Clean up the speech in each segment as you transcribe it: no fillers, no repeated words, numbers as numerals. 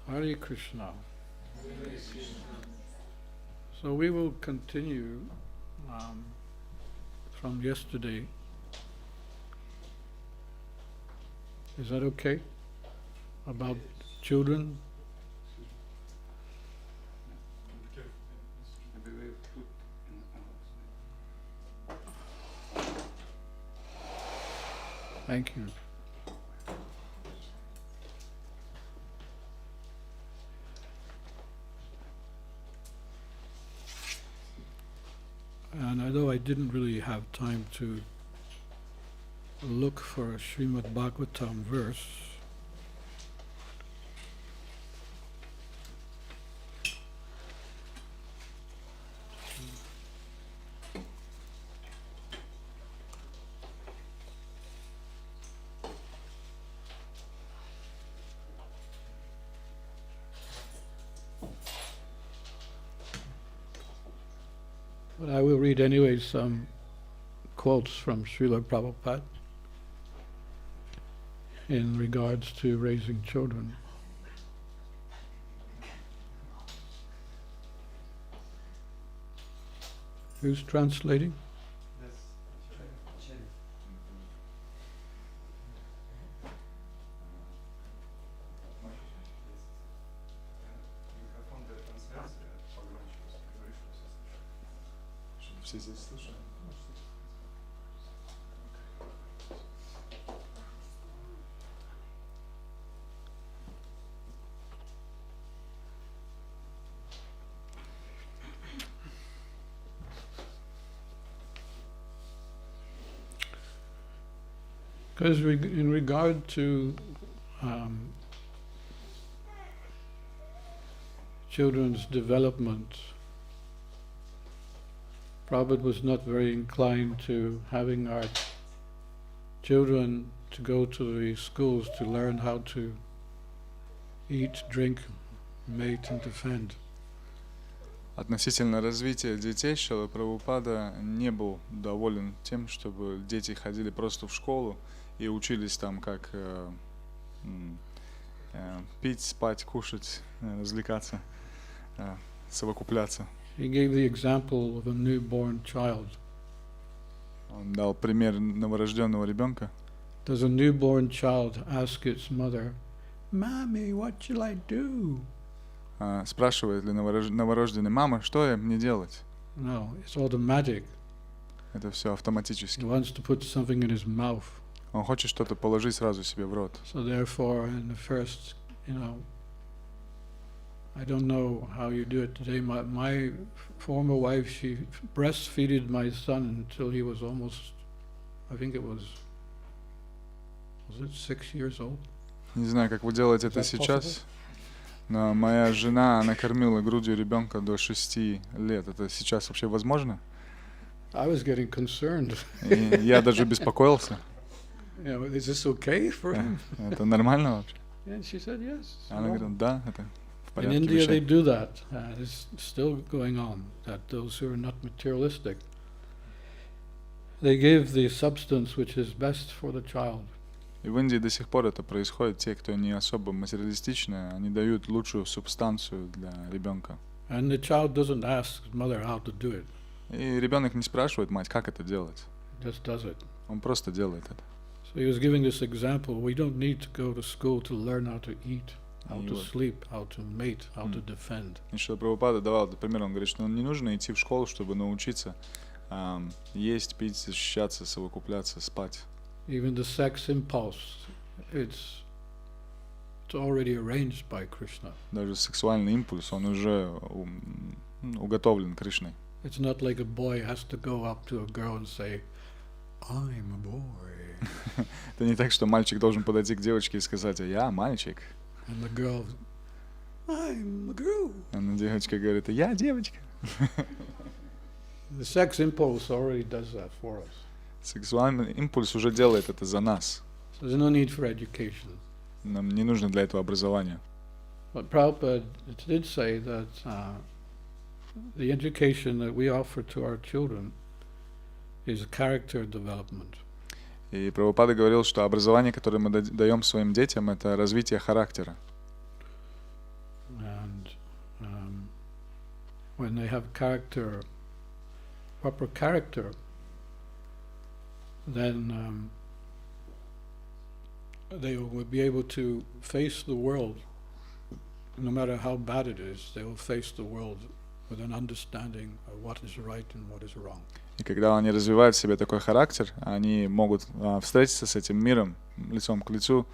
Hare Krishna. So we will continue from yesterday. Is that okay? About children? Thank you. And although I didn't really have time to look for a Srimad Bhagavatam verse, but I will read anyway some quotes from Srila Prabhupada in regards to raising children. Who's translating? Все здесь слышат? Because in regard to children's development, Prabhupada was not very inclined to having our children to go to the schools to learn how to eat, drink, mate and defend. Относительно развития детей, Шрила Прабхупада не был доволен тем, чтобы дети ходили просто в школу и учились там как пить, спать, кушать, развлекаться, совокупляться. He gave the example of a newborn child. Он дал пример новорожденного ребенка. Does a newborn child ask its mother, "Mommy, what shall I do?" Спрашивает ли новорожденный: мама, что мне делать? No, it's automatic. Это все автоматически. He wants to put something in his mouth. Он хочет что-то положить сразу себе в рот. So therefore, in the first, I don't know how you do it today. My former wife, she breastfeeded my son until he was almost, I think it was it 6 years old? Не знаю, как вы делаете это сейчас, но моя жена, она кормила грудью ребенка до 6 лет. Это сейчас вообще возможно? I was getting concerned. Я даже беспокоился. Is this okay for him? Это нормально вообще? And she said yes. Она говорит, да, это в порядке In India they вещей. do that. It's still going on. That those who are not materialistic, they give the substance which is best for the child. И в Индии до сих пор это происходит. Те, кто не особо материалистичны, они дают лучшую субстанцию для ребенка. And the child doesn't ask his mother how to do it. И ребенок не спрашивает мать, как это делать. He just does it. Он просто делает это. So he was giving this example. We don't need to go to school to learn how to eat, how to sleep, how to mate, how to defend. И Шрила Прабхупада давал этот пример. Он говорит, что не нужно идти в школу, чтобы научиться есть, пить, защищаться, совокупляться, спать. Even the sex impulse, it's already arranged by Krishna. Даже сексуальный импульс, он уже уготовлен Кришной. It's not like a boy has to go up to a girl and say, "I'm a boy." Это не так, что мальчик должен подойти к девочке и сказать: "Я мальчик." And the girl, "I'm a girl." А девочка говорит: "Я девочка." The sex impulse already does that for us. Сексуальный импульс уже делает это за нас. So there's no need for education. Нам не нужно для этого образования. But Prabhupada did say that the education that we offer to our children is character development. И Прабхупада говорил, что образование, которое мы даем своим детям, это развитие характера. when they have character, proper character, then they will be able to face the world, no matter how bad it is. They will face the world with an understanding of what is right and what is wrong. И когда они развивают в себе такой характер, они могут встретиться с этим миром лицом к лицу,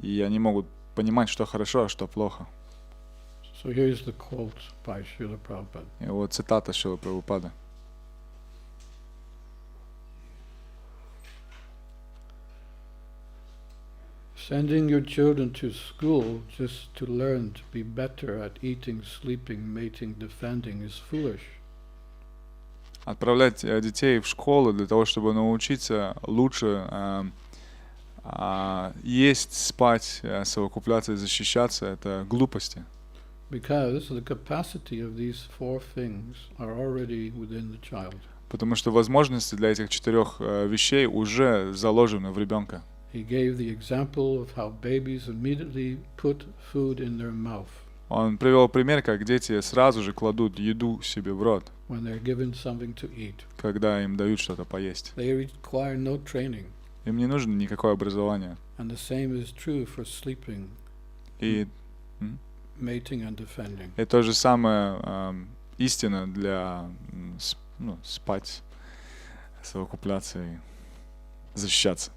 и они могут понимать, что хорошо, а что плохо. So here's the quote by Shrila Prabhupada. И вот цитата Шрилы Прабхупады. Sending your children to school just to learn to be better at eating, sleeping, mating, defending is foolish. Отправлять детей в школу для того, чтобы научиться лучше есть, спать, совокупляться и защищаться, это глупости. Because the capacity of these four things are already within the child. Потому что возможности для этих четырех вещей уже заложены в ребенка. He gave the example of how babies immediately put food in their mouth. Он привел пример, как дети сразу же кладут еду себе в рот, when they're given something to eat. когда им дают что-то поесть. They require no training. Им не нужно никакое образование. And the same is true for sleeping, И mating and defending. и то же самое истина для спать, совокупляться и защищаться.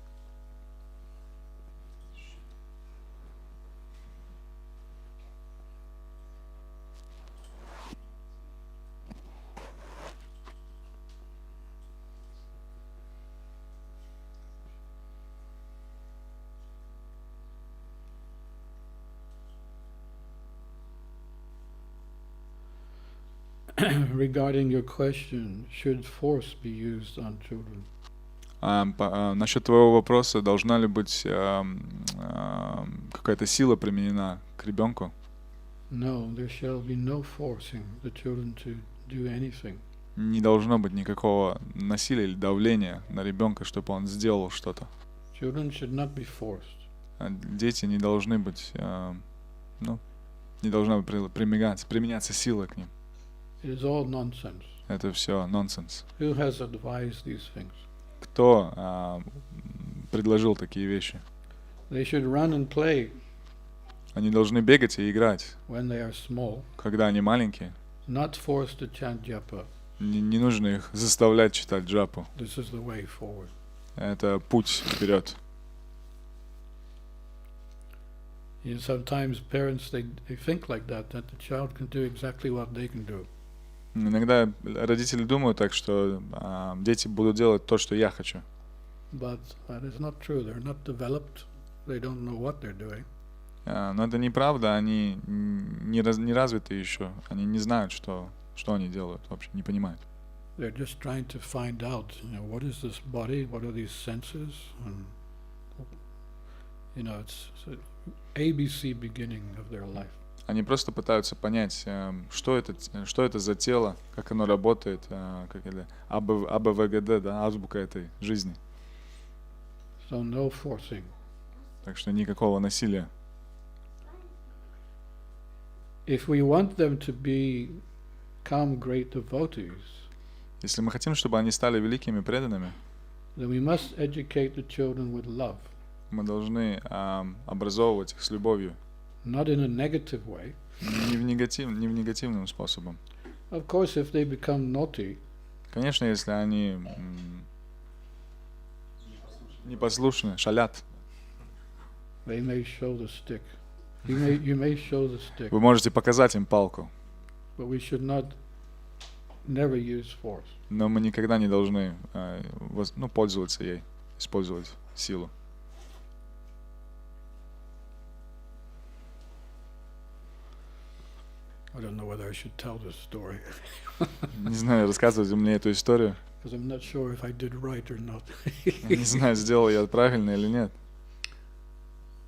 Regarding your question, should force be used on children? Насчет твоего вопроса, должна ли быть какая-то сила применена к ребенку? No, there shall be no forcing the children to do anything. Не должно быть никакого насилия или давления на ребенка, чтобы он сделал что-то. Children should not be forced. Дети не должны быть, не должна применяться сила к ним. It is all nonsense. Это все нонсенс. Who has advised these things? Кто предложил такие вещи? They should run and play Они должны бегать и играть, when they are small, когда они маленькие. not forced to chant japa. Не нужно их заставлять читать джапу. This is the way forward. Это путь вперед. You know, sometimes parents they think like that the child can do exactly what they can do. Иногда родители думают так, что дети будут делать то, что я хочу. But that is not true. They're not developed. They don't know what they're doing. Но это неправда, они не развиты еще. Они не знают, что они делают, вообще не понимают. They're just trying to find out, what is this body? What are these senses? And, it's ABC beginning of their life. Они просто пытаются понять, что это за тело, как оно работает, как это АБВГД, да, азбука этой жизни. So no forcing. Так что никакого насилия. If we want them to become great devotees, если мы хотим, чтобы они стали великими преданными, then we must educate the children with love. Мы должны образовывать их с любовью. Not in a negative way. Не в негативным способом. Of course, if they become naughty, конечно, если они непослушны, шалят, they may show the stick. You may show the stick. Вы можете показать им палку. But we should never use force. Но мы никогда не должны пользоваться ей, использовать силу. I don't know whether I should tell this story. Не знаю, рассказывать мне эту историю. Because I'm not sure if I did right or not. Не знаю, сделал я правильно или нет.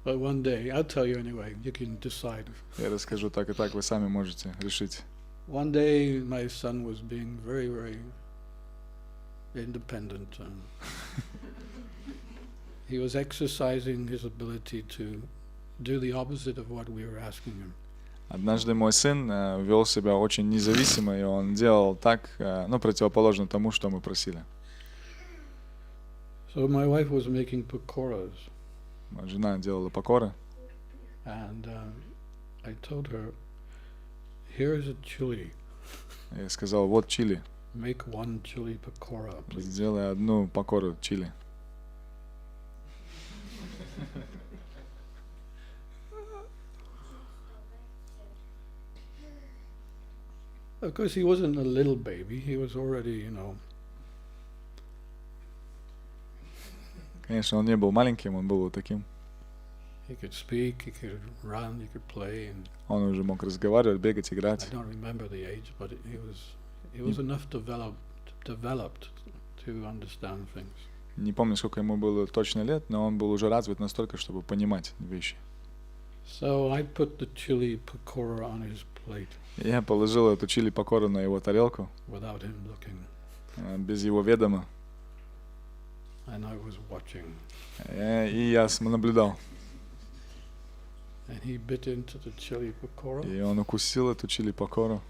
But one day, I'll tell you anyway, you can decide. Я расскажу так и так, вы сами можете решить. One day, my son was being very, very independent. He was exercising his ability to do the opposite of what we were asking him. Однажды мой сын вел себя очень независимо, и он делал так, ну, противоположно тому, что мы просили. So my wife was making pakoras. Моя жена делала покоры. And I told her, here's a chili. Я сказал, вот чили. Make one chili pakora, please. Сделай одну покору чили. Of course, he wasn't a little baby. He was already, Конечно, он не был маленьким, он был вот таким. He could speak, he could run, he could play, and Он уже мог разговаривать, бегать, I играть. don't remember the age, but he was enough developed to understand things. Не помню, сколько ему было точно лет, но он был уже развит настолько, чтобы понимать вещи. So I put the chili pakora on his plate Я положил эту чили покору на его тарелку, without him looking, без его ведома, and I was watching. И я наблюдал. And he bit into the chili pakora. И он укусил эту чили покору.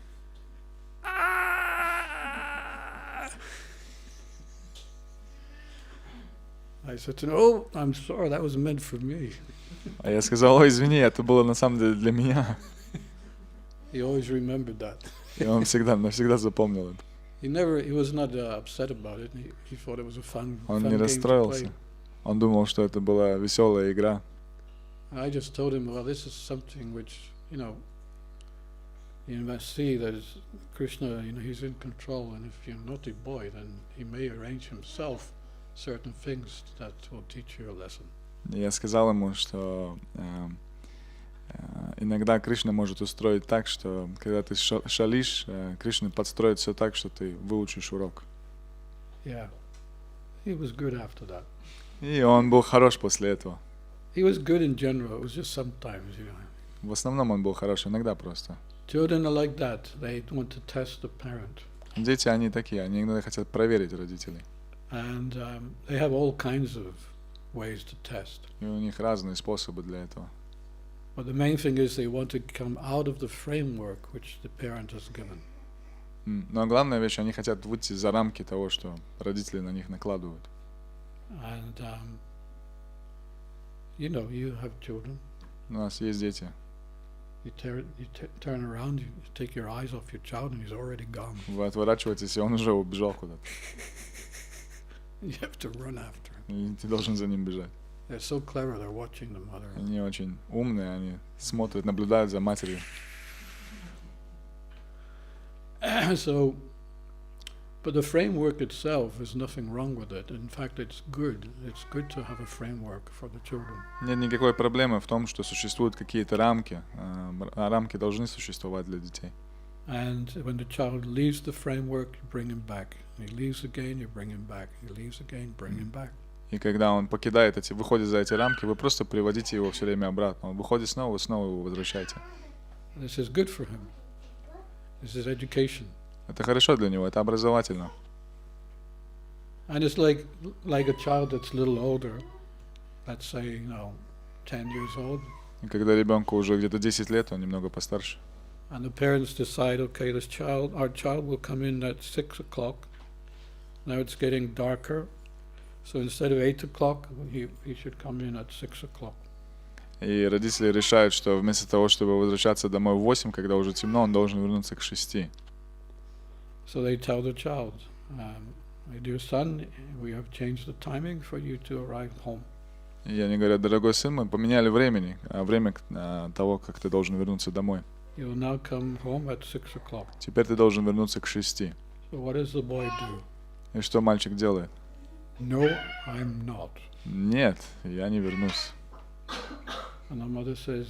I said to him, "Oh, I'm sorry, that was meant for me." А я сказал, ой, извини, это было на самом деле для меня. He always remembered that. И он навсегда запомнил это. He was not upset about it. He thought it was a fun Он не game to расстроился. play. Он думал, что это была веселая игра. I just told him, well, this is something which, you must see that Krishna, he's in control, and if you're a naughty boy, then he may arrange himself certain things that will teach you a lesson. Я сказал ему, что иногда Кришна может устроить так, что когда ты шалишь, Кришна подстроит все так, что ты выучишь урок. Yeah, he was good after that. И он был хорош после этого. He was good in general. It was just sometimes, В основном он был хорош, иногда просто. Children are like that. They want to test the parent. Дети, они такие, они иногда хотят проверить родителей. And they have all kinds of ways to test. И у них разные способы для этого. But the main thing is they want to come out of the framework which the parent has given. Но главная вещь, они хотят выйти за рамки того, что родители на них накладывают. And you have children. У нас есть дети. You turn around, you take your eyes off your child, and he's already gone. Вы отворачиваетесь, и он уже убежал куда-то. You have to run after him. И ты должен за ним бежать. They're so clever. They're watching the mother. Они очень умные, они смотрят, наблюдают за матерью. So, but the framework itself, there's nothing wrong with it. In fact, it's good. It's good to have a framework for the children. Нет никакой проблемы в том, что существуют какие-то рамки, а рамки должны существовать для детей. And when the child leaves the framework, you bring him back. He leaves again, you bring him back. He leaves again, bring him back. И когда он покидает выходит за эти рамки, вы просто приводите его все время обратно. Он выходит снова, вы снова его возвращаете. This is good for him. This is education. Это хорошо для него, это образовательно. And it's like a child that's a little older, let's say, 10 years old. И когда ребенку уже где-то 10 лет, он немного постарше. And the parents decide, okay, our child will come in at 6 o'clock. Now it's getting darker. So instead of 8 o'clock, he should come in at 6 o'clock. И родители решают, что вместо того, чтобы возвращаться домой в 8, когда уже темно, он должен вернуться к 6. So they tell the child, my dear son, we have changed the timing for you to arrive home. И они говорят, дорогой сын, мы поменяли время того, как ты должен вернуться домой. You will now come home at 6 o'clock. Теперь ты должен вернуться к 6. So what does the boy do? И что мальчик делает? No, I'm not. Нет, я не вернусь. And the mother says,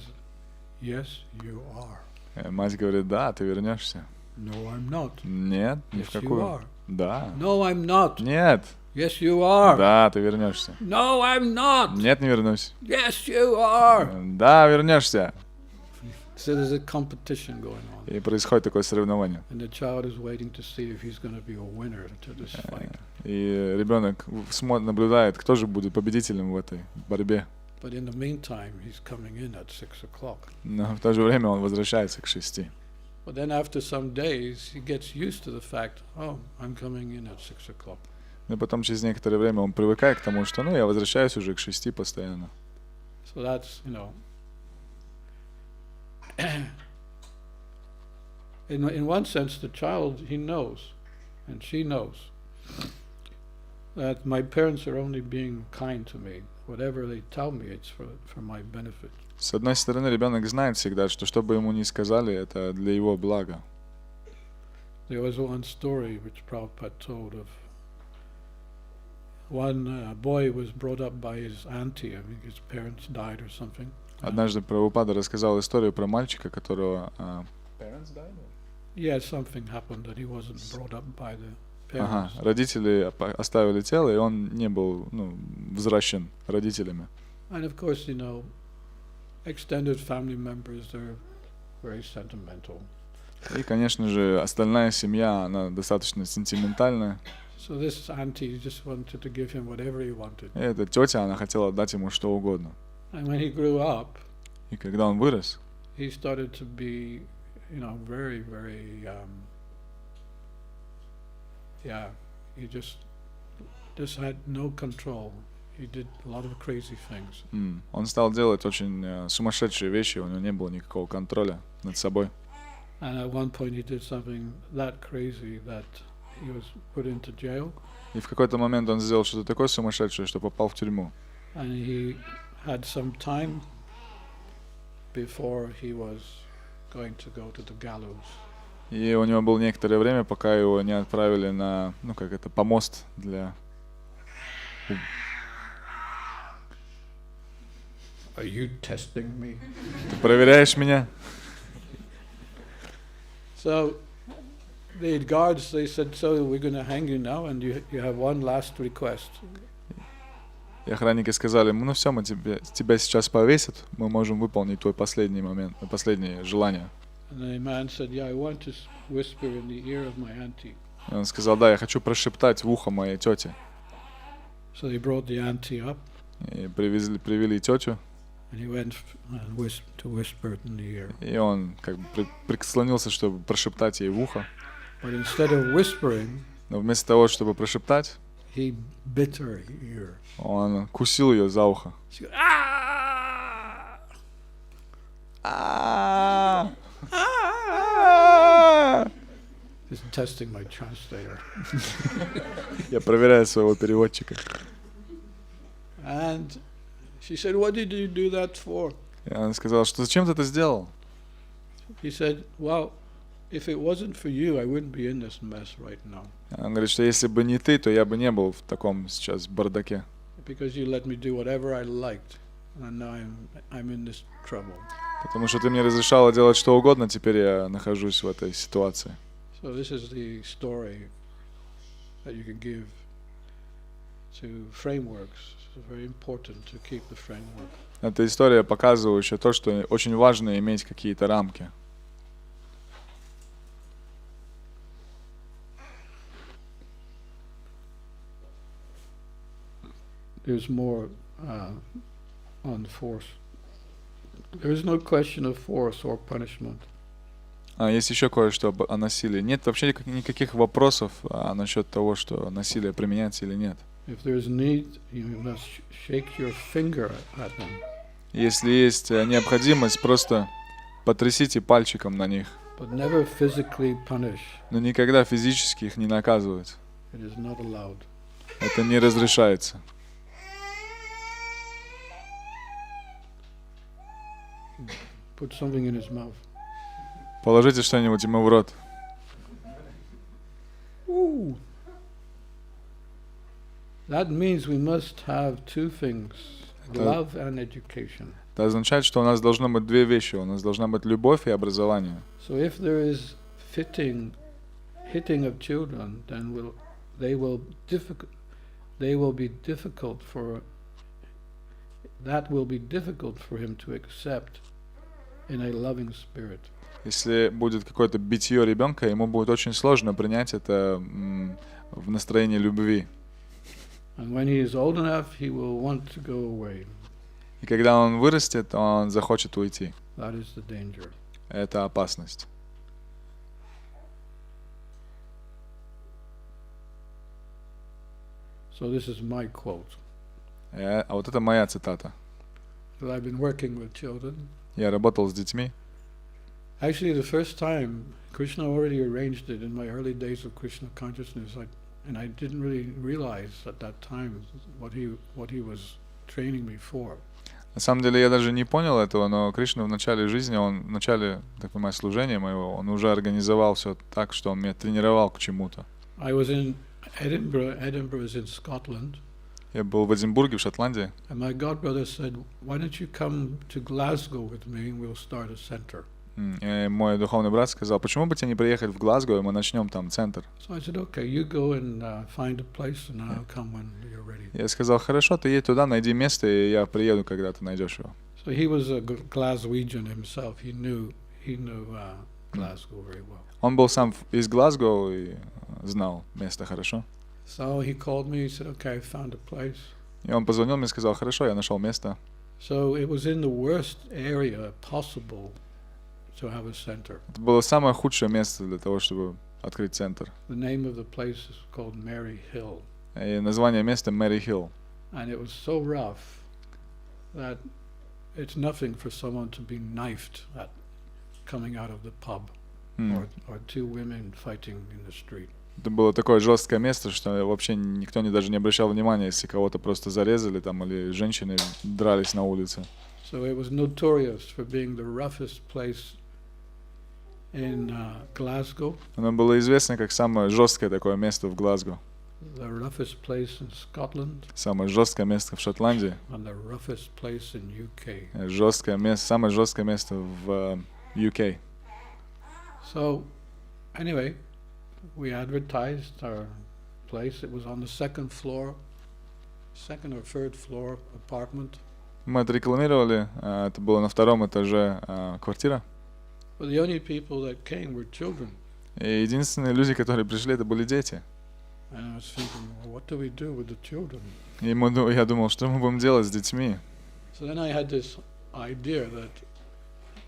yes, you are. Мать говорит, да, ты вернешься. No, I'm not. Нет, ни в Yes, you какую. are. Да. No, I'm not. Нет. Yes, you are. Да, ты вернешься. No, I'm not. Нет, не вернусь. Yes, you are. Да, вернешься. So there's a competition going on. И происходит такое соревнование. And the child is waiting to see if he's going to be a winner to this fight. И ребенок наблюдает, кто же будет победителем в этой борьбе. But in the meantime, he's coming in at 6 o'clock. Но в то же время он возвращается к 6. But then after some days, he gets used to the fact, oh, I'm coming in at 6 o'clock. Но потом через некоторое время он привыкает к тому, что, я возвращаюсь уже к 6 постоянно. So that's, in one sense, the child, he knows, and she knows, that my parents are only being kind to me. Whatever they tell me, it's for my benefit. С одной стороны, ребенок знает всегда, что бы ему ни сказали, это для его блага. There was one story which Prabhupada told of one boy was brought up by his auntie. I think his parents died or something. Однажды Прабхупада рассказал историю про мальчика, которого... Yeah, something happened that he wasn't brought up by the Ага, parents. родители оставили тело, и он не был, взращен родителями. And of course, extended family members are very sentimental. И, конечно же, остальная семья, она достаточно сентиментальная. So this auntie just wanted to give him whatever he wanted. И эта тетя, она хотела дать ему что угодно. And when he grew up, И когда он вырос, he started to be, very, very, he just had no control. He did a lot of crazy things. он стал делать очень сумасшедшие вещи, у него не было никакого контроля над собой. And at one point he did something that crazy that he was put into jail. И в какой-то момент он сделал что-то такое сумасшедшее, что попал в тюрьму. And he had some time before he was going to go to the gallows. И у него было некоторое время, пока его не отправили на, помост для... Are you testing me? Ты проверяешь меня? So the guards, they said, so we're going to hang you now, and you have one last request. И охранники сказали, все, тебя сейчас повесят, мы можем выполнить твой последнее желание. And the man said, yeah, I want to whisper in the ear of my auntie. И он сказал, да, я хочу прошептать в ухо моей тете. So they brought the auntie up. И привели тетю. And he went to whisper in the ear. И он прислонился, чтобы прошептать ей в ухо. But instead of whispering, но вместо того, чтобы прошептать, he bit her ear. Он кусил ее за ухо. She goes, ah! Ah! Just testing my translator. Я проверяю своего переводчика. And she said, what did you do that for? И она сказала, что зачем ты это сделал? He said, well, if it wasn't for you, I wouldn't be in this mess right now. Он говорит, что если бы не ты, то я бы не был в таком сейчас бардаке. Because you let me do whatever I liked, and now I'm in this trouble. Потому что ты мне разрешала делать что угодно, теперь я нахожусь в этой ситуации. So this is the story that you can give to frameworks. It's very important to keep the framework. Эта история показывающая то, что очень важно иметь какие-то рамки. There's more on force. There is no question of force or punishment. Есть еще кое-что о насилии. Нет вообще никаких вопросов насчет того, что насилие применяется или нет. If there's need, you must shake your finger at them. Если есть необходимость, просто потрясите пальчиком на них. But never physically punish. Но никогда физически их не наказывать. It is not allowed. Это не разрешается. Put something in his mouth. Положите что-нибудь ему в рот. Ooh. That means we must have two things, love and education. Это означает, что у нас должно быть две вещи. У нас должна быть любовь и образование. So if there is hitting of children, then they will be difficult for him to accept in a loving spirit. Если будет какое-то битье ребенка, ему будет очень сложно принять это в настроении любви. And when he is old enough, he will want to go away. И когда он вырастет, он захочет уйти. That is the danger. Это опасность. So this is my quote. А вот это моя цитата. Because I've been working with children. Я работал с детьми. Actually, the first time, Krishna already arranged it in my early days of Krishna Consciousness, and I didn't really realize at that time what he was training me for. На самом деле я даже не понял этого, но Кришна в начале жизни, он в начале, так понимаю, служения моего, он уже организовал все так, что он меня тренировал к чему-то. I was in Edinburgh. Edinburgh is in Scotland. Я был в Эдинбурге, в Шотландии. And my godbrother said, "Why don't you come to Glasgow with me and we'll start a center?" И мой духовный брат сказал, почему бы тебе не приехать в Глазго, и мы начнем там центр. So I said, "Okay, you go and find a place, and I'll come when you're ready." Я сказал, хорошо, ты едь туда, найди место, и я приеду, когда ты найдешь его. So he was a Glaswegian himself. He knew Glasgow very well. Он был сам из Глазго и знал место хорошо. So he called me. He said, "Okay, I found a place." И он позвонил мне и сказал, хорошо, я нашел место. So it was in the worst area possible to have a center. Это было самое худшее место для того, чтобы открыть центр. The name of the place is called Mary Hill. И название места Мэри Хилл. And it was so rough that it's nothing for someone to be knifed at coming out of the pub, or two women fighting in the street. Это было такое жесткое место, что вообще никто даже не обращал внимания, если кого-то просто зарезали там, или женщины дрались на улице. So it was notorious for being the roughest place in Glasgow. Оно было известно как самое жесткое такое место в Глазго. The roughest place in Scotland. Самое жесткое место в Шотландии. And the roughest place in UK. Жесткое место, самое жесткое место в UK. So, anyway, we advertised our place. It was on the second or third floor apartment. Мы это рекламировали. Это было на втором этаже квартира. But the only people that came were children. И единственные люди, которые пришли, это были дети. And I was thinking, well, what do we do with the children? И я думал, что мы будем делать с детьми. So then I had this idea that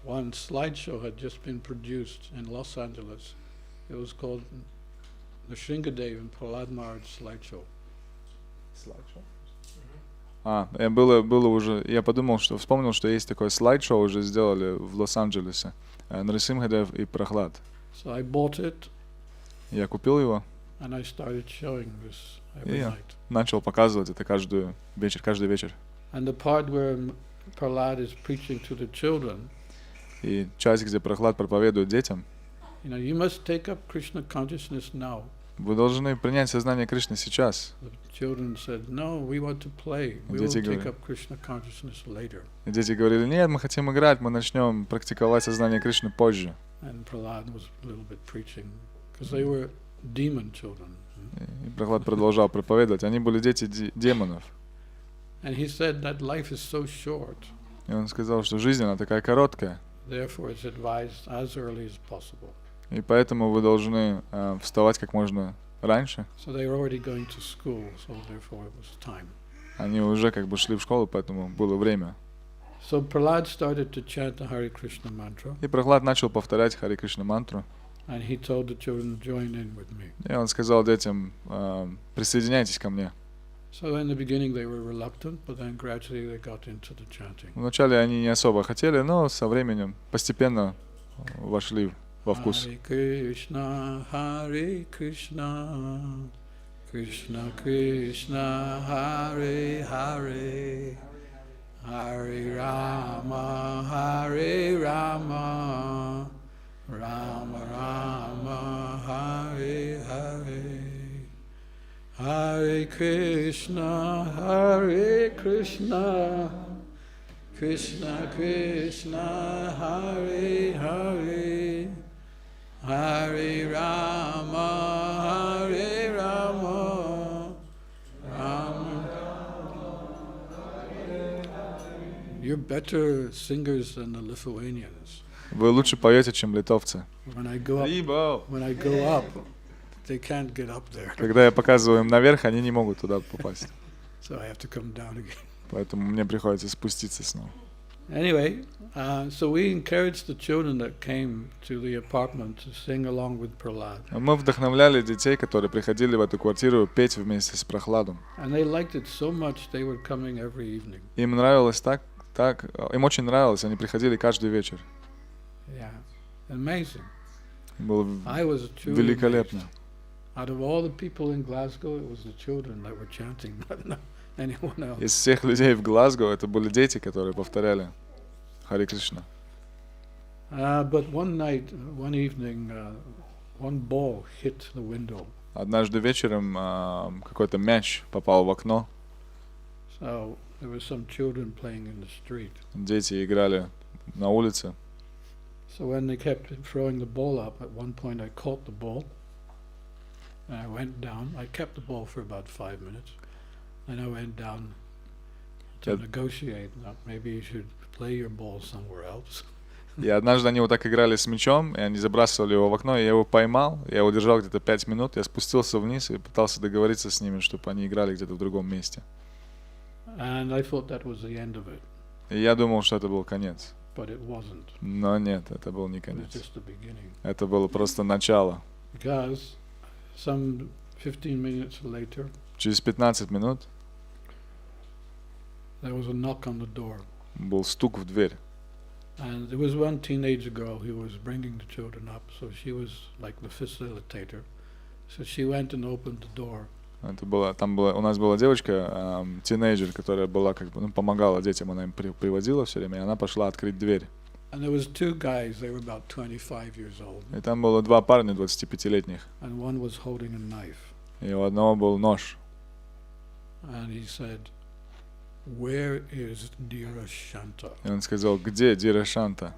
one slideshow had just been produced in Los Angeles. It was called the Shringadev and Prahlad Maharaj slideshow. Я подумал, вспомнил, что есть такое слайд-шоу, уже сделали в Лос-Анджелесе. Нарисимхадев и Прахлад. So I bought it. Я купил его. And I started showing this every night. Начал показывать это каждый вечер. And the part where Prahlad is preaching to the children. И часть, где Прахлад проповедует детям. You know, you must take up Krishna consciousness now. Вы должны принять сознание Кришны сейчас. The children said, "No, we want to play. We will take up Krishna consciousness later." Дети говорили, нет, мы хотим играть, мы начнем практиковать сознание Кришны позже. And Prahlad was a little bit preaching, because they were demon children. И Прахлад продолжал проповедовать. Они были дети демонов. And he said that life is so short. И он сказал, что жизнь она такая короткая. Therefore, it's advised as early as possible. И поэтому вы должны вставать как можно раньше. So they were already going to school, so therefore it was time. Они уже как бы шли в школу, поэтому было время. So Prahlad started to chant the Hare Krishna mantra. И Прахлад начал повторять Харе Кришна мантру. And he told the children to join in with me. И он сказал детям, присоединяйтесь ко мне. So in the beginning they were reluctant, but then gradually they got into the chanting. Вначале они не особо хотели, но со временем постепенно вошли во вкус. Hare Krishna, Krishna Krishna, Hare Hare, Hare Rama, Rama Rama, Hare Hare. Hare Krishna, Krishna Krishna, Hare Hare, Hare Rama, Rama. You're better singers than the Lithuanians. Вы лучше поете, чем литовцы. When I go up, they can't get up there. Когда я показываю им наверх, они не могут туда попасть. So I have to come down again. Поэтому мне приходится спуститься снова. Anyway, so we encouraged the children that came to the apartment to sing along with Prahlad. Мы вдохновляли детей, которые приходили в эту квартиру, петь вместе с Прохладом. And they liked it so much they were coming every evening. Им нравилось им очень нравилось, они приходили каждый вечер. Yeah, amazing. Было I was truly великолепно. amazed. Out of all the people in Glasgow, it was the children that were chanting, not anyone else. Из всех людей в Глазго это были дети, которые повторяли Харе Кришна. But one night, one evening, one ball hit the window. Однажды вечером какой-то мяч попал в окно. So there were some children playing in the street. Дети играли на улице. So when they kept throwing the ball up, at one point I caught the ball. And I went down. I kept the ball for about 5 minutes. And I went down to negotiate. Maybe you should play your ball somewhere else. И однажды они вот так играли с мячом, и они забрасывали его в окно, и я его поймал, я его держал где-то 5 минут, я спустился вниз и пытался договориться с ними, чтобы они играли где-то в другом месте. And I thought that was the end of it. И я думал, что это был конец. But it wasn't. Но нет, это был не It was конец. just the beginning. Это было просто начало. Because some 15 minutes later, Через 15 минут there was a knock on the door. был стук в дверь. And there was one teenage girl who was bringing the children up, so she was like the facilitator. So she went and opened the door. У нас была девочка, тинейджер, которая была помогала детям, она им приводила все время, и она пошла открыть дверь. And there was two guys, they were about 25 years old. И там было два парня 25-летних. And one was holding a knife. И у одного был нож. And he said, "Where is Dhirasanta?" И он сказал, где Dhirasanta?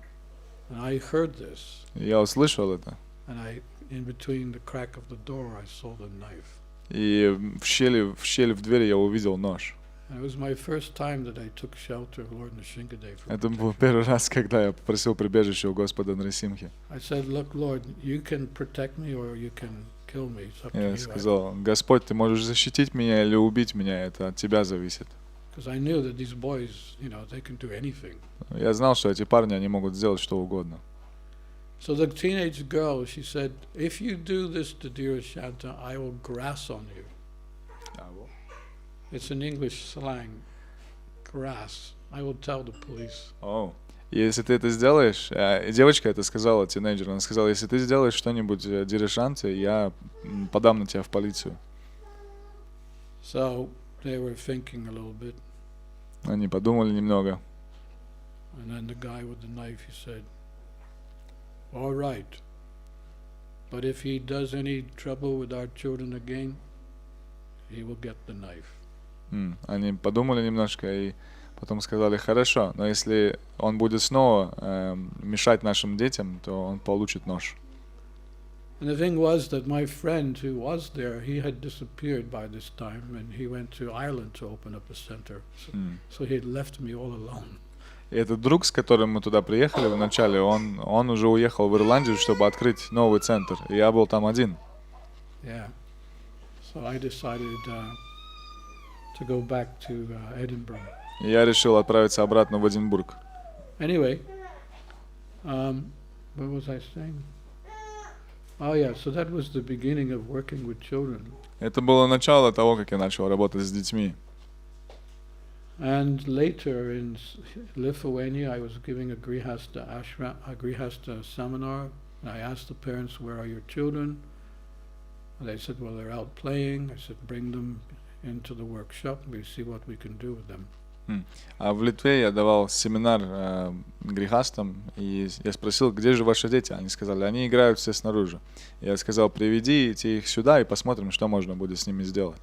And I heard this. И я услышал это. And in between the crack of the door, I saw the knife. И в щели в двери я увидел нож. And it was my first time that I took shelter of Lord Nrsimhadev. Это был первый раз, когда я попросил прибежище у Господа Нрисимхи. I said, "Look, Lord, you can protect me or you can kill me. It's up to Я you." сказал, Господь, ты можешь защитить меня или убить меня, это от тебя зависит. Because I knew that these boys, they can do anything. Я знал, что эти парни, они могут сделать что угодно. So the teenage girl, she said, "If you do this to Dhirasanta, I will grass on you." It's an English slang, grass. I will tell the police. Если ты это сделаешь, девочка это сказала, тинейджер, она сказала, если ты сделаешь что-нибудь Dhirashanте, я подам на тебя в полицию. So they were thinking a little bit. Они подумали немного. And then the guy with the knife, he said, "All right, but if he does any trouble with our children again, he will get the knife." Они подумали немножко и потом сказали, хорошо, но если он будет снова мешать нашим детям, то он получит нож. And the thing was that my friend who was there, he had disappeared by this time, and he went to Ireland to open up a center. So he had left me all alone. И этот друг, с которым мы туда приехали вначале, он уже уехал в Ирландию, чтобы открыть новый центр. И я был там один. Yeah. So I decided to go back to Edinburgh. И я решил отправиться обратно в Эдинбург. Anyway, what was I saying? Oh yeah, so that was the beginning of working with children. Это было начало того, как я начал работать с детьми. And later in Lithuania, I was giving a Grihasta seminar. I asked the parents, "Where are your children?" And they said, "Well, they're out playing." I said, "Bring them into the workshop. We see what we can do with them." А в Литве я давал семинар грехастам, и я спросил, где же ваши дети? Они сказали, они играют все снаружи. Я сказал, приведите их сюда и посмотрим, что можно будет с ними сделать.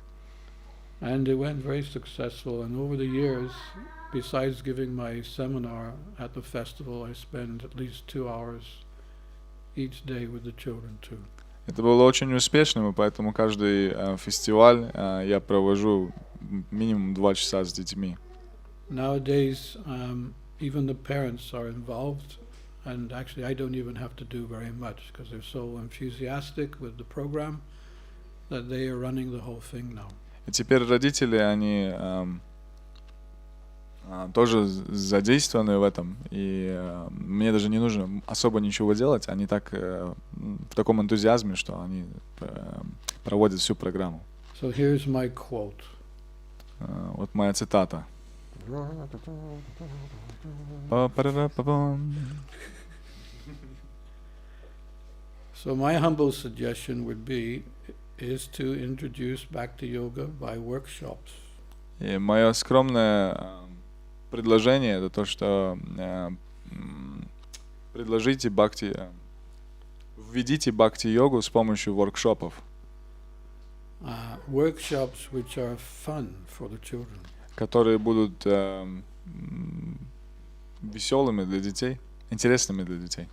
And it went very successful. And over the years, besides giving my seminar at the festival, I spend at least 2 hours each day with the children too. Это было очень успешным, и поэтому каждый фестиваль я провожу минимум 2 часа с детьми. Nowadays, even the parents are involved, and actually I don't even have to do very much because they're so enthusiastic with the program that they are running the whole thing now. И теперь родители, они тоже задействованы в этом, и мне даже не нужно особо ничего делать, они так в таком энтузиазме, что они проводят всю программу. So here's my quote. Вот моя цитата. So my humble suggestion would be is to introduce Bhakti Yoga by workshops. И мое скромное предложение это то, что предложите бхакти, введите бхакти-йогу с помощью воркшопов. Workshops which are fun for the children. Которые будут веселыми для детей, интересными для детей.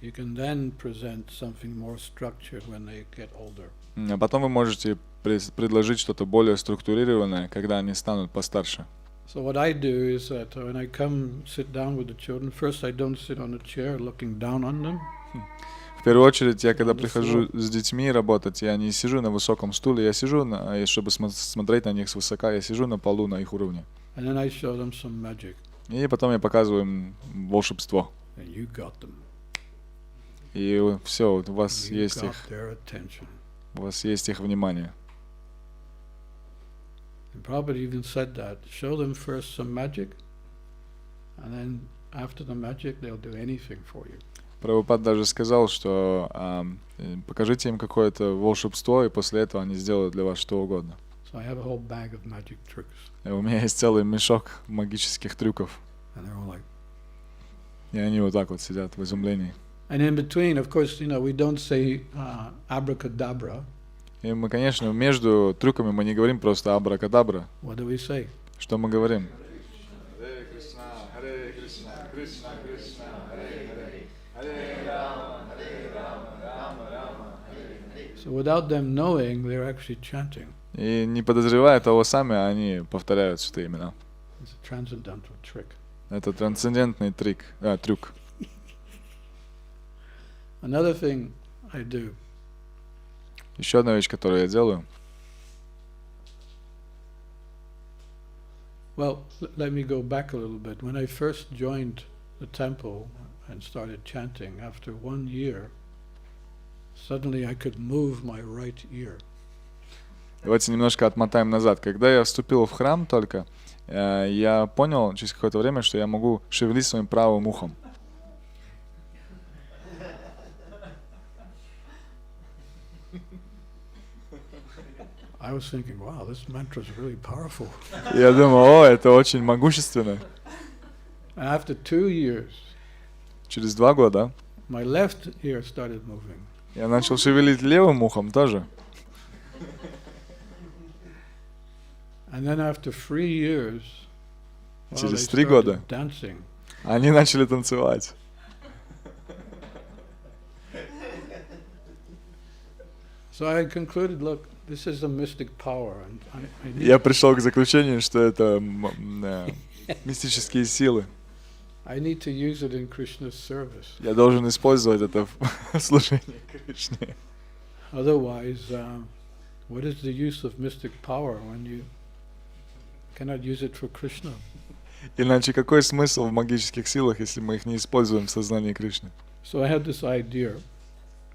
You can then present something more structured when they get older. А потом вы можете предложить что-то более структурированное, когда они станут постарше. So what I do is that when I come sit down with the children, first I don't sit on a chair looking down on them. В первую очередь, я когда прихожу с детьми работать, я не сижу на высоком стуле, я сижу, чтобы смотреть на них свысока, я сижу на полу на их уровне. And then I show them some magic. И потом я показываю им волшебство. And you got them. И все, у вас You есть got их, their attention. у вас есть их внимание. And Prabhupada even said that. Show them first some magic, and then after the magic, they'll do anything for you. Прабхупад даже сказал, что покажите им какое-то волшебство, и после этого они сделают для вас что угодно. So I have a whole bag of magic tricks. И у меня есть целый мешок магических трюков. And they're all like. И они вот так вот сидят в изумлении. And in between, of course, we don't say abracadabra. И мы, конечно, между трюками мы не говорим просто абракадабра. What do we say? Что мы говорим? So without them knowing, they're actually chanting. И не подозревая того сами, они повторяют святые имена. It's a transcendental trick. Это трансцендентный трюк. Another thing I do. Еще одна вещь, которую я делаю. Well, let me go back a little bit. When I first joined the temple and started chanting, after 1 year, suddenly I could move my right ear. Давайте немножко отмотаем назад. Когда я вступил в храм только, я понял через какое-то время, что я могу шевелить своим правым ухом. I was thinking, wow, this mantra is really powerful. Я думал, это очень могущественно. And after 2 years, Через 2 года my left ear started moving. я начал шевелить левым ухом тоже. And then after 3 years, Через they 3 года started dancing. они начали танцевать. So I concluded, look, this is a mystic power, and I need, Я пришел к заключению, что это мистические силы. I need to use it in Krishna's service. Я должен использовать это в служении Кришне. Otherwise, what is the use of mystic power when you cannot use it for Krishna? Иначе какой смысл в магических силах, если мы их не используем в сознании Кришны? So I had this idea.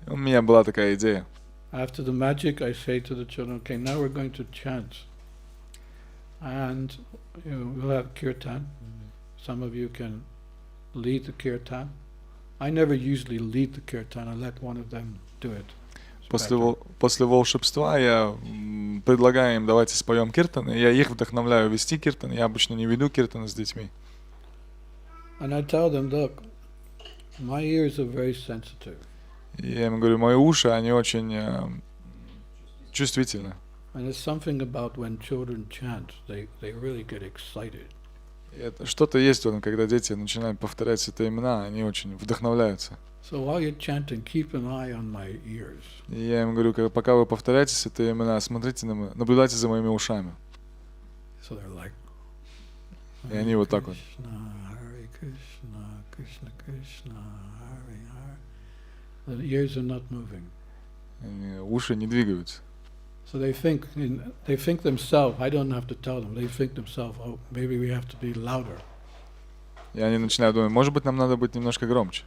У меня была такая идея. After the magic, I say to the children, okay, now we're going to chant. And we'll have kirtan. Some of you can lead the kirtan. I never usually lead the kirtan. I let one of them do it. После волшебства я предлагаю им, давайте споем киртаны. Я их вдохновляю вести киртаны. Я обычно не веду киртаны с детьми. And I tell them, look, my ears are very sensitive. Я им говорю, мои уши, они очень чувствительны. And there's something about when children chant, they really get excited. Это что-то есть, когда дети начинают повторять святые имена, они очень вдохновляются. So while you're chanting, keep an eye on my ears. И я им говорю, пока вы повторяете святые имена, смотрите наблюдайте за моими ушами. So they're like, и они вот так вот. Hare Krishna, Krishna Krishna, Hare Hare. The ears are not moving. Уши не двигаются. So they think themselves, I don't have to tell them, they think themselves, oh, maybe we have to be louder. И они начинают думать, может быть, нам надо быть немножко громче.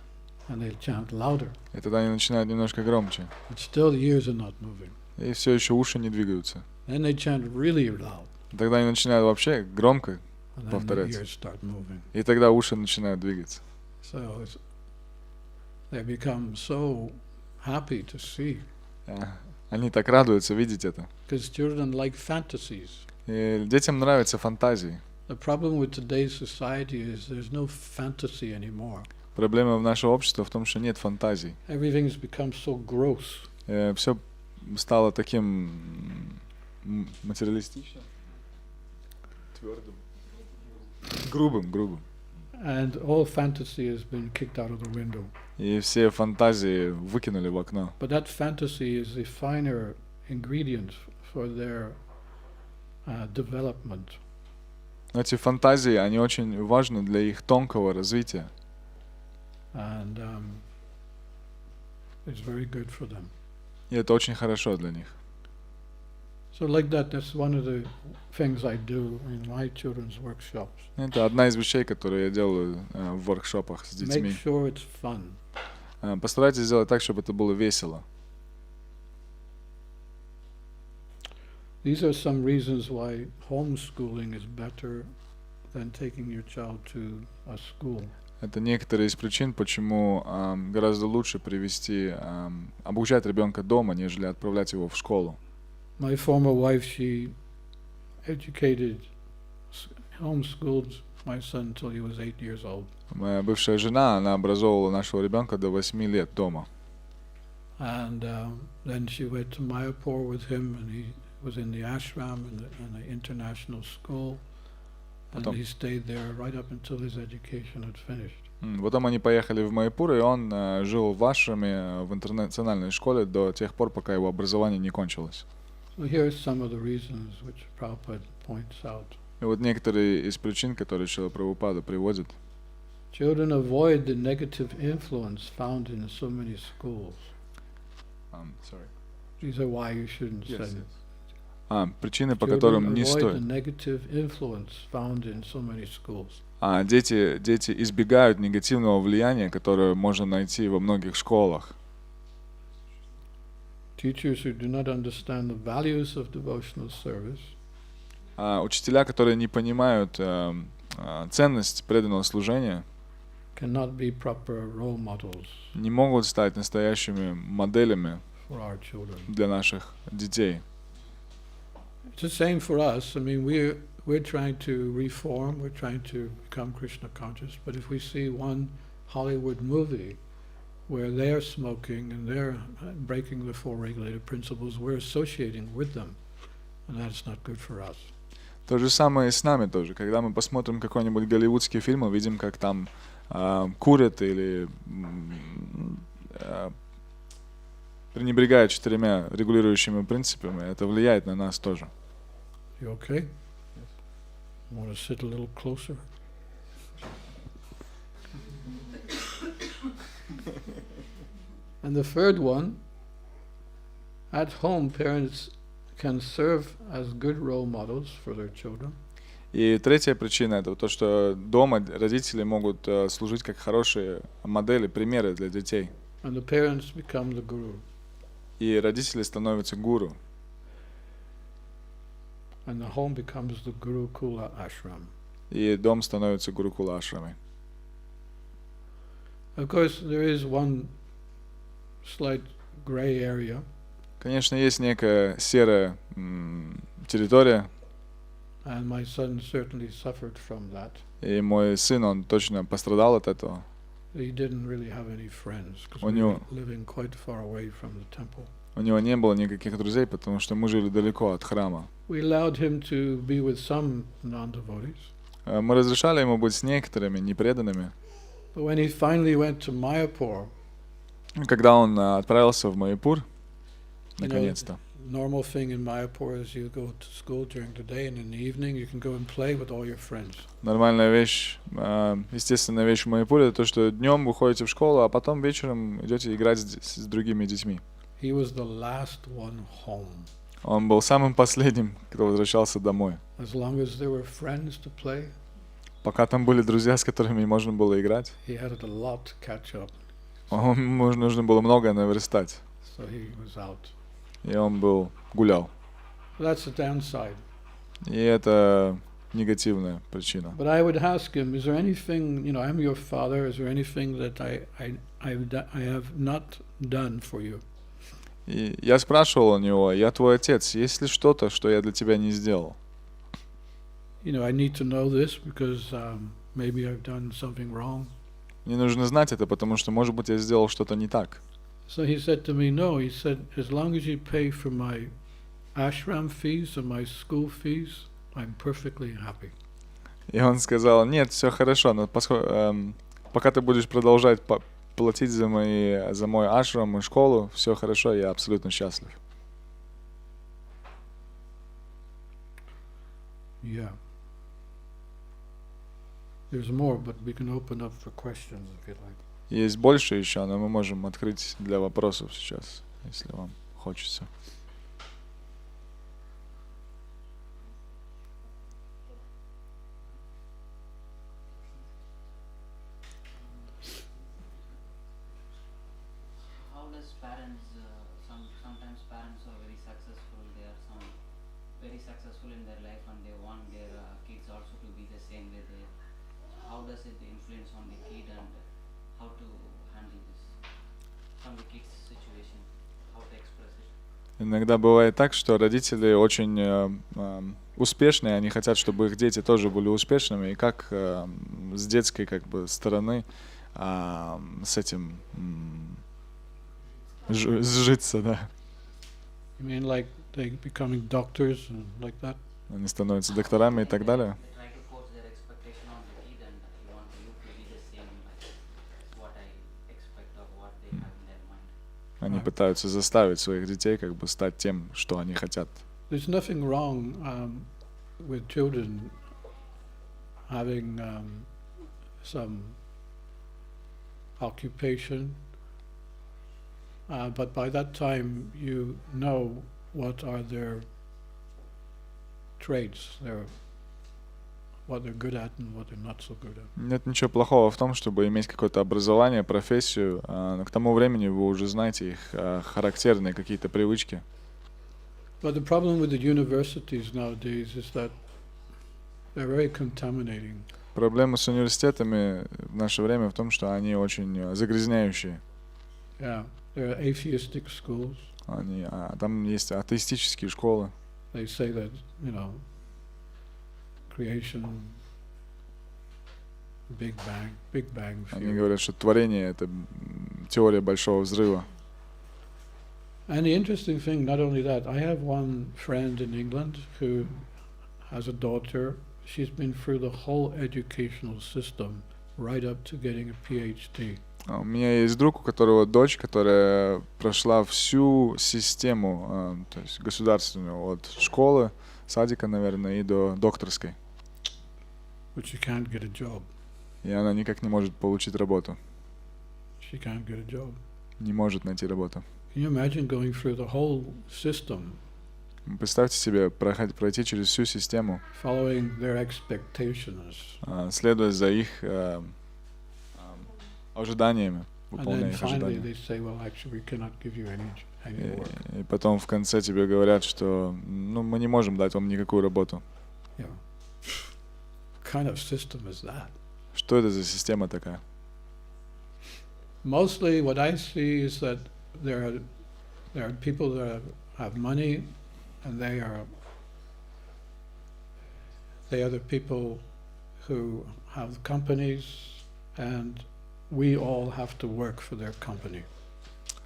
And they chant louder. И тогда они начинают немножко громче. But still the ears are not moving. И все еще уши не двигаются. Then they chant really loud. И тогда они начинают вообще громко And then повторять. the ears start moving. И тогда уши начинают двигаться. So they become so happy to see. Они так радуются видеть это. Because children like fantasies. И детям нравятся фантазии. The problem with today's society is there's no fantasy anymore. Проблема в нашего общества в том, что нет фантазий. Everything's become so gross. Все стало таким материалистичным, твердым, грубым. And all fantasy has been kicked out of the window. И все фантазии выкинули в окно. But that fantasy is the finer ingredient for their development. Но эти фантазии, они очень важны для их тонкого развития. And it's very good for them. И это очень хорошо для них. So like that's one of the things I do in my children's workshops. Это одна из вещей, которые я делаю в воркшопах с детьми. Make sure it's fun. Постарайтесь сделать так, чтобы это было весело. These are some reasons why homeschooling is better than taking your child to a school. Это некоторые из причин, почему гораздо лучше обучать ребенка дома, нежели отправлять его в школу. My former wife, she homeschooled my son until he was 8 years old. Моя бывшая жена, она образовывала нашего ребенка до 8 лет дома. And then she went to Mayapur with him, and he was in the ashram in the international school. And he stayed there right up until his education had finished. Потом они поехали в Майяпур, и он жил в ашраме в интернациональной школе до тех пор, пока его образование не кончилось. So here are some of the reasons which Prabhupada points out. И вот некоторые из причин, которые Шрила Прабхупада приводит. Children avoid the negative influence found in so many schools. Sorry. These are why you shouldn't send. Причины, по которым не стоит. Дети избегают негативного влияния, которое можно найти во многих школах. Учителя, которые не понимают ценность преданного служения, не могут стать настоящими моделями для наших детей. It's the same for us. I mean, we're trying to reform, we're trying to become Krishna conscious, but if we see one Hollywood movie where they're smoking and they're breaking the four regulated principles, we're associating with them, and that's not good for us. То же самое и с нами тоже. Когда мы посмотрим какой-нибудь голливудский фильм, мы видим, как там курят или пренебрегают 4 регулирующими принципами, это влияет на нас тоже. You okay? You want to sit a little closer? And the third one, at home parents can serve as good role models for their children. И третья причина — это то, что дома родители могут служить как хорошие модели, примеры для детей. And the parents become the guru. И родители становятся гуру. And the home becomes the Gurukula ashram. И дом становится гурукула ашрамой. Of course, there is one slight gray area. Конечно, есть некая серая территория. And my son certainly suffered from that. И мой сын, он точно пострадал от этого. He didn't really have any friends because we were living quite far away from the temple. У него не было никаких друзей, потому что мы жили далеко от храма. We allowed him to be with some non-devotees. Мы разрешали ему быть с некоторыми непреданными. But when he finally went to Mayapur, когда он отправился в Майяпур, наконец-то. Normal thing in Mayapur is you go to school during the day and in the evening you can go and play with all your friends. Нормальная вещь, естественная вещь в Майяпуре — это то, что днем вы ходите в школу, а потом вечером идете играть с другими детьми. He was the last one home. Он был самым последним, кто возвращался домой. As long as there were friends to play, Пока там были друзья, с которыми можно было играть, he had a lot to catch up, нужно было многое наверстать. so he was out. И он гулял. That's the downside. И это негативная причина. But I would ask him, is there anything, I'm your father, is there anything that I have not done for you? И я спрашивал у него, я твой отец, есть ли что-то, что я для тебя не сделал? I need to know this because maybe I've done something wrong. Мне нужно знать это, потому что, может быть, я сделал что-то не так. So he said to me, no, he said, as long as you pay for my ashram fees and my school fees, I'm perfectly happy. И он сказал, нет, все хорошо, но пока ты будешь продолжать платить за мой ашрам и школу, все хорошо, я абсолютно счастлив. Yeah. There's more, but we can open up for questions if you like. Есть больше еще, но мы можем открыть для вопросов сейчас, если вам хочется. Sometimes parents are very successful. They are very successful in their life, and they want their kids also to be the same way. How does it influence on the kid, and how to handle this from the kid's situation? How to express it? Иногда бывает так, что родители очень успешные, они хотят, чтобы их дети тоже были успешными, и как с детской стороны с этим сжиться, да. You mean like they becoming doctors and like that? Они становятся докторами и так далее. They try to force their expectation on the kid, and they want you to be the same like what I expect or what they have in their mind. Они пытаются заставить своих детей стать тем, что они хотят. There's nothing wrong with children having some occupation, but by that time you know what are their traits, what they're good at and what they're not so good at. Нет ничего плохого в том, чтобы иметь какое-то образование, профессию, но к тому времени вы уже знаете их характерные какие-то привычки. But the problem with the universities nowadays is that they're very contaminating. Проблема с университетами в наше время в том, что они очень загрязняющие. Yeah, there are atheistic schools. Там есть атеистические школы. They say that, creation, Big Bang Они theory. говорят, что творение — это теория большого взрыва. And the interesting thing, not only that, I have one friend in England who has a daughter. She's been through the whole educational system right up to getting a PhD. У меня есть друг, у которого дочь, которая прошла всю систему, то есть государственную, от школы, садика, наверное, и до докторской. But she can't get a job. И она никак не может получить работу. She can't get a job. Не может найти работу. Can you imagine going through the whole system? Представьте себе пройти через всю систему, Following their expectations. следуя за их ожиданиями, And выполняя then их finally ожидания. they say, well, actually, we cannot give you any work. И потом в конце тебе говорят, что мы не можем дать вам никакую работу. Yeah. What kind of system is that? Что это за система такая? Mostly what I see is that there are people that have money, and they are the people who have companies, and we all have to work for their company.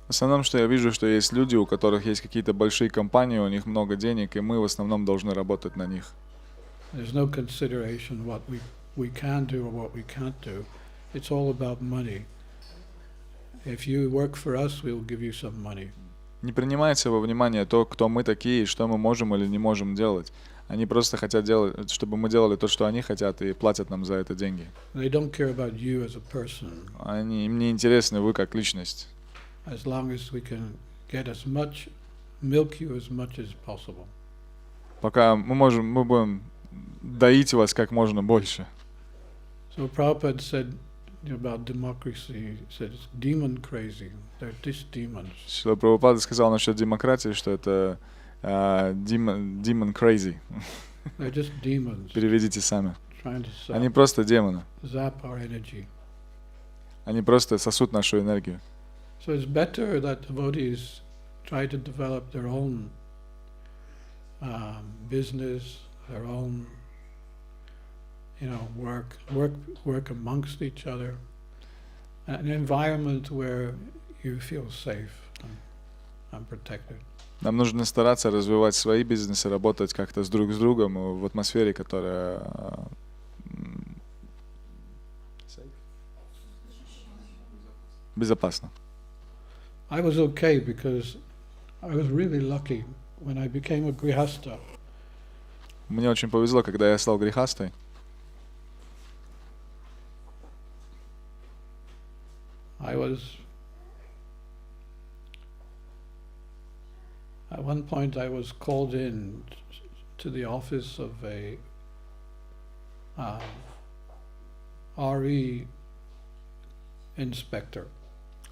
В основном, что я вижу, что есть люди, у которых есть какие-то большие компании, у них много денег, и мы в основном должны работать на них. There's no consideration what we can do or what we can't do. It's all about money. If you work for us, we'll give you some money. Не принимается во внимание то, кто мы такие, что мы можем или не можем делать. Они просто хотят делать, чтобы мы делали то, что они хотят, и платят нам за это деньги. They don't care about you as a person. Им не интересны вы как личность. As long as we can get as much milk you as much as possible. Пока мы будем доить вас как можно больше. So Prabhupada said about democracy, he said it's demon crazy. They're just demons. Шрила Прабхупада сказал насчет демократии, что это demon crazy. They're just demons Переведите сами. trying to Они просто демоны. zap our energy. Они просто сосут нашу энергию. So it's better that devotees try to develop their own business, their own, work amongst each other, an environment where you feel safe and protected. Нам нужно стараться развивать свои бизнесы, работать как-то друг с другом в атмосфере, которая безопасна. I was okay because I was really lucky when I became a grihasta. Мне очень повезло, когда я стал грихастой. At one point I was called in to the office of a RE inspector.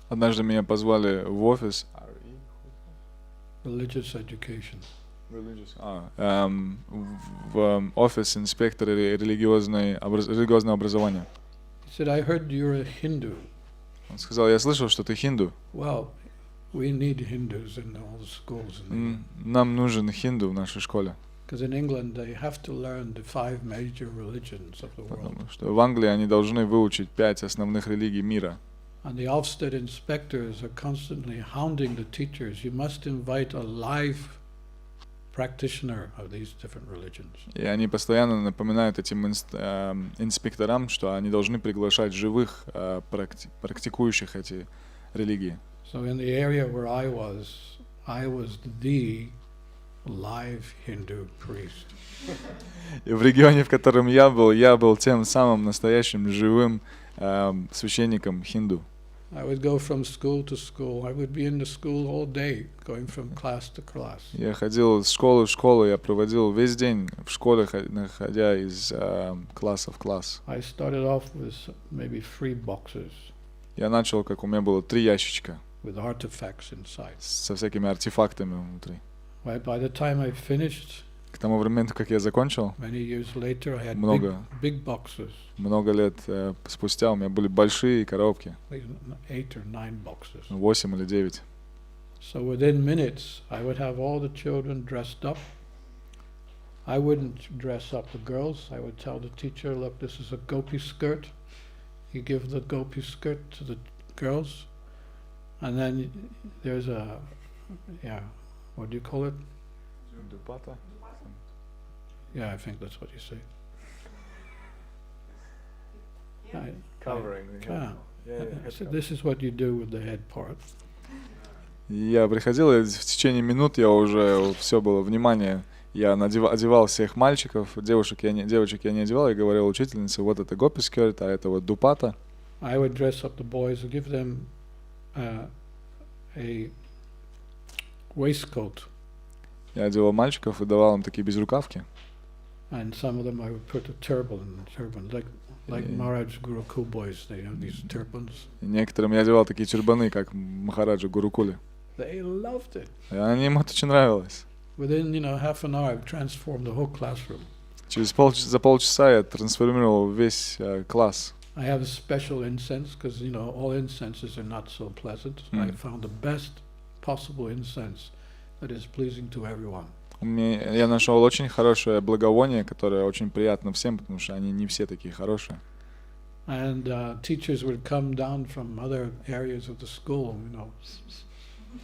Однажды меня позвали в офис Religious education. В офис инспектора религиозного образования. He said, I heard you're a Hindu. Он сказал, я слышал, что ты хинду. Well, we need Hindus in all the schools. Нам нужен хинду в нашей школе. Because in England they have to learn the 5 major religions of the world. Потому что в Англии они должны выучить 5 основных религий мира. And the Ofsted inspectors are constantly hounding the teachers. You must invite a live practitioner of these different religions. И они постоянно напоминают этим инспекторам, что они должны приглашать живых практикующих эти религии. So in the area where I was the live Hindu priest. И в регионе, в котором я был тем самым настоящим живым священником хинду. I would go from school to school. I would be in the school all day, going from class to class. Я ходил с школы в школу, я проводил весь день в школе, ходя из класса в класс. I started off with maybe 3 boxes. Я начал, как у меня было 3 ящичка. With artifacts inside. Со всякими артефактами внутри. By the time I finished, к тому моменту, как я закончил, many years later, I had big boxes. Много лет спустя у меня были большие коробки. 8 or 9 boxes. 8 или 9. So within minutes, I would have all the children dressed up. I wouldn't dress up the girls. I would tell the teacher, look, this is a gopi skirt. You give the gopi skirt to the girls. And then there's what do you call it? Dupata? Yeah, I think that's what you say. Covering. I said, this is what you do with the head part. Я приходил, и в течение минут я уже все было внимание. Я одевал всех мальчиков, девочек я не одевал, я говорил учительнице, вот это гопи скерт, а это вот дупата. I would dress up the boys and give them a waistcoat. Я одевал мальчиков и давал им такие безрукавки. And some of them I would put a turban, like Maharaj Gurukul boys, they have these turbans. И некоторым я одевал такие тюрбаны, как Махараджа Гурукули. They loved it. И им это очень нравилось. Within half an hour, I've transformed the whole classroom. За полчаса я трансформировал весь класс. I have a special incense because all incenses are not so pleasant. I found the best possible incense that is pleasing to everyone. Я нашел очень хорошее благовоние, которое очень приятно всем, потому что они не все такие хорошие. And teachers would come down from other areas of the school,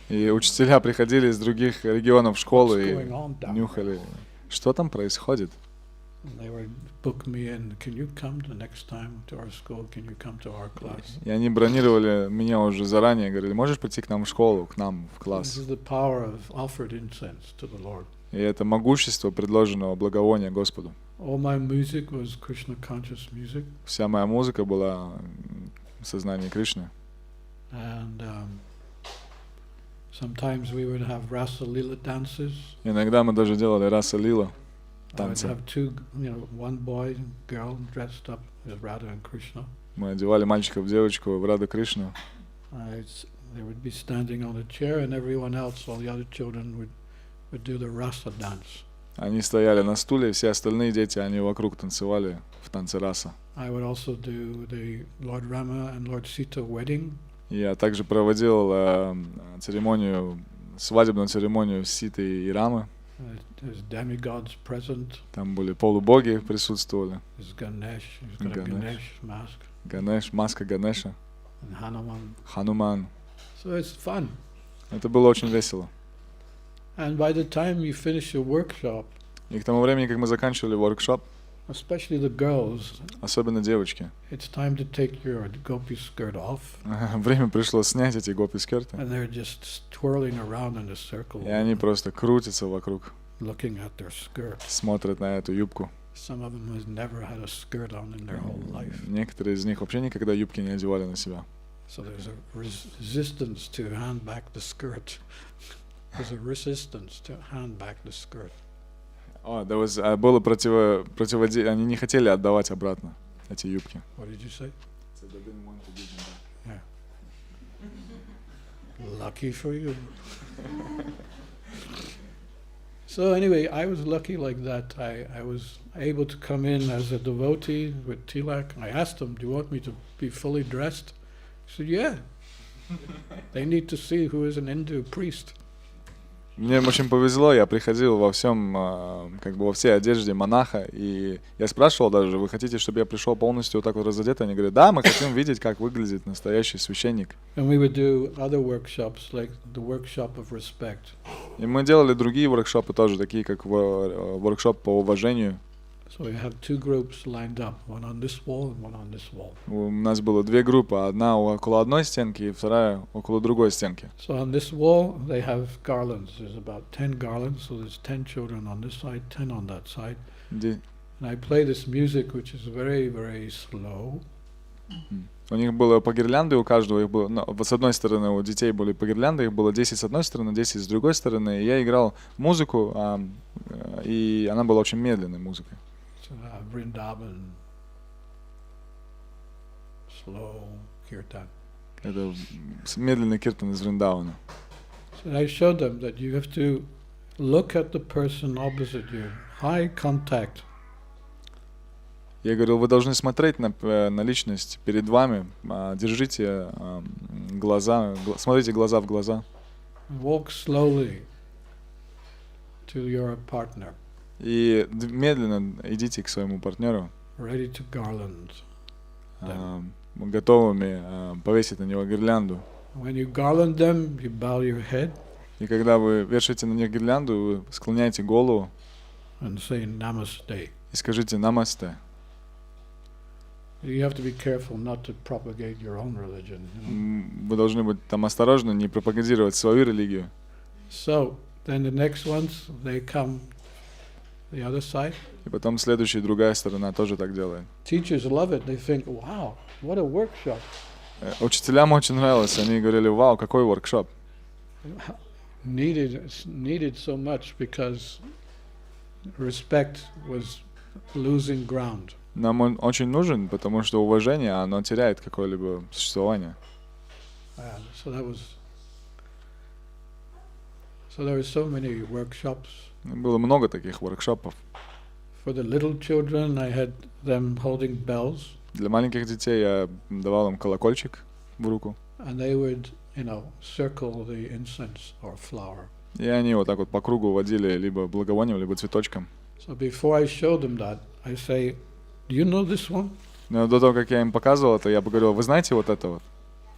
И учителя приходили из других регионов школы и нюхали, что там происходит. И они бронировали меня уже заранее, говорили, можешь прийти к нам в школу, к нам в класс. И это могущество предложенного благовония Господу. Вся моя музыка была в сознании Кришны. And Sometimes we would have rasa lila dances. Иногда мы даже делали раса лила, I would танцы. have one boy and girl dressed up as Radha and Krishna. Мы одевали мальчиков, девочку в Раду Кришну. They would be standing on a chair, and everyone else, all the other children, would do the rasa dance. Они стояли на стуле, все остальные дети, они вокруг танцевали в танце раса. I would also do the Lord Rama and Lord Sita wedding. Я также проводил свадебную церемонию Ситы и Рамы. There's demigods present. Там были полубоги присутствовали. There's Ganesh. He's got a Ganesh mask. Ганеш, маска Ганеша. And Hanuman. Хануман. So it's fun. Это было очень весело. And by the time you finish your workshop, И к тому времени, как мы заканчивали воркшоп, especially the girls, особенно девочки, it's time to take your gopi skirt off. время пришло снять эти гопи-скерты. And they're just twirling around in a circle. И они просто крутятся вокруг, looking at their skirt. смотрят на эту юбку. Some of them has never had a skirt on in their whole life. Некоторые из них вообще никогда юбки не одевали на себя. So there's a resistance to hand back the skirt. There's a resistance to hand back the skirt. Было они не хотели отдавать обратно эти юбки. What did you say? Yeah. Lucky for you. So anyway, I was lucky like that. I was able to come in as a devotee with tilak. I asked them, do you want me to be fully dressed? He said, yeah. They need to see who is an Hindu priest. Мне очень повезло, я приходил во всем, во всей одежде монаха, и я спрашивал даже, вы хотите, чтобы я пришел полностью вот так вот разодетый? Они говорят, да, мы хотим видеть, как выглядит настоящий священник. And we would do other workshops, like the workshop of respect. И мы делали другие воркшопы тоже, такие как воркшоп по уважению. So we had two groups lined up, one on this wall and one on this wall. У нас было две группы, одна около одной стенки и вторая около другой стенки. So on this wall they have garlands. There's about 10 garlands, so there's 10 children on this side, 10 on that side. And I play this music which is very, very slow. У них было по гирлянде, у каждого их было, с одной стороны у детей были по гирлянде, их было 10 с одной стороны, 10 с другой стороны. И я играл музыку, и она была очень медленной музыкой. Vrindavan, slow kirtan. Это медленный киртан из Вриндавана. So I showed them that you have to look at the person opposite you, eye contact. Я говорил, вы должны смотреть на личность перед вами, держите глаза, смотрите глаза в глаза. Walk slowly to your partner. И медленно идите к своему партнеру, ready to garland. Готовыми повесить на него гирлянду. When you garland them, you bow your head. И когда вы вешаете на них гирлянду, вы склоняете голову and say namaste. И скажите намасте. You have to be careful not to propagate your own religion. Вы должны быть там осторожны, не пропагандировать свою религию. So then the next ones they come the other side. И потом следующая другая сторона тоже так делает. Teachers love it. They think, wow, what a workshop. Учителям очень нравилось. Они говорили, вау, какой воркшоп. Needed so much because respect was losing ground. Нам он очень нужен, потому что уважение, оно теряет какое-либо существование. So there were so many workshops. Было много таких воркшопов. For the little children, I had them holding bells. Для маленьких детей я давал им колокольчик в руку. And they would, circle the incense or flower. И они вот так вот по кругу водили либо благовонием, либо цветочком. So before I showed them that, I say, do you know this one? Но до того, как я им показывал это, я поговорил, вы знаете вот это вот?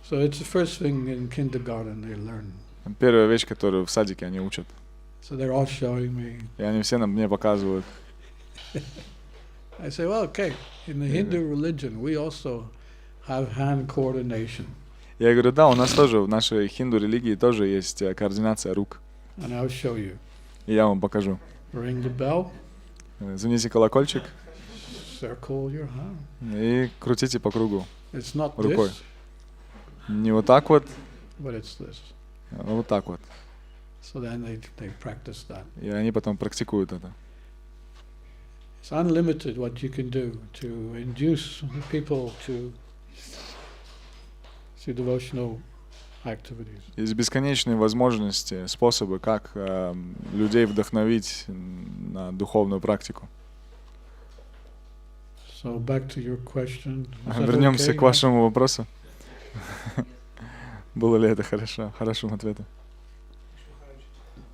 So it's the first thing in kindergarten they learn. Первая вещь, которую в садике они учат. So they're all showing me. И они все мне показывают. I say, well, okay, in the Hindu religion, we also have hand coordination. Я говорю, да, у нас тоже, в нашей хинду религии тоже есть координация рук. And I'll show you. И я вам покажу. Ring the bell. Звоните колокольчик. Circle your hand. И крутите по кругу It's not рукой. this, Не вот так вот, but it's this. Вот так вот. So then they practice that. И они потом практикуют это. It's unlimited what you can do to induce people to devotional activities. Есть бесконечные возможности, способы, как людей вдохновить на духовную практику. So back to your question. Is that Вернемся okay? к вашему вопросу. Было ли это хорошо? Хорошим ответом.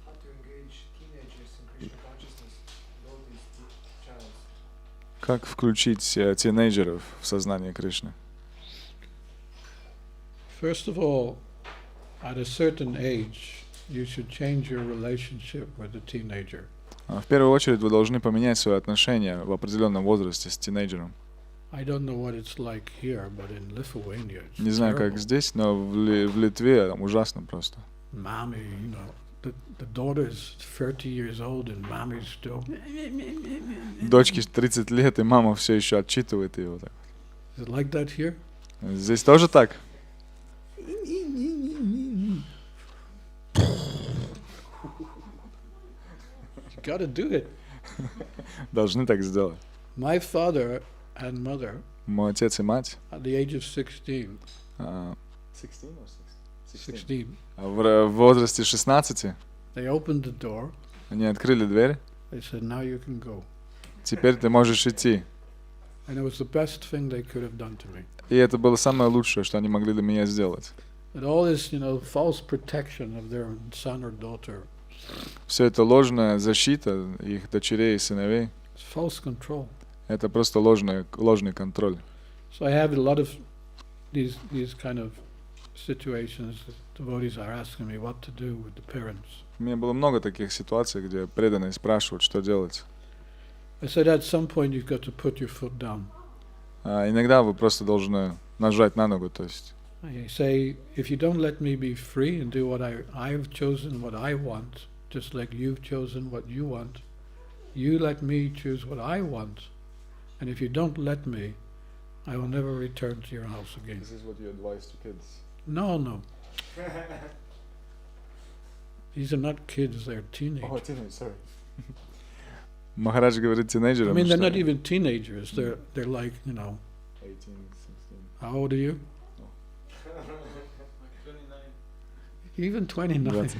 How to engage teenagers in Krishna consciousness, both as child. Как включить тинейджеров в сознание Кришны? First of all, at a certain age, you should change your relationship with the teenager. В первую очередь вы должны поменять свои отношения в определенном возрасте с тинейджером. I don't know what it's like here, but in Lithuania, it's Не знаю, terrible. как здесь, но в Литве там ужасно просто. Mommy, you know, the daughter is 30 years old and mommy's still. Дочке 30 лет, и мама все еще отчитывает ее. Вот так. Is it like that here? Здесь тоже так? You gotta do it. Должны так сделать. My father and mother, Мой отец и мать at the age of 16, в возрасте 16 they opened the door. они открыли дверь. They said, "Now you can go." Теперь ты можешь идти. And it was the best thing they could have done to me. И это было самое лучшее, что они могли для меня сделать. But all this, you know, false protection of their son or daughter, Все это ложная защита их дочерей и сыновей. it's false control. Это просто ложный контроль. So I have a lot of these kind of situations that devotees are asking me what to do with the parents. У меня было много таких ситуаций, где преданные спрашивают, что делать. I said at some point you've got to put your foot down. Иногда вы просто должны нажать на ногу, то есть. I say, if you don't let me be free and do what I've chosen what I want, just like you've chosen what you want, you let me choose what I want, and if you don't let me, I will never return to your house again. This is what you advise to kids. No. These are not kids, they're teenagers. Sorry. Махарадж говорит I тинейджерам, mean, they're что not even teenagers, they're like, you know, 18, 16. how old are you? Even 29.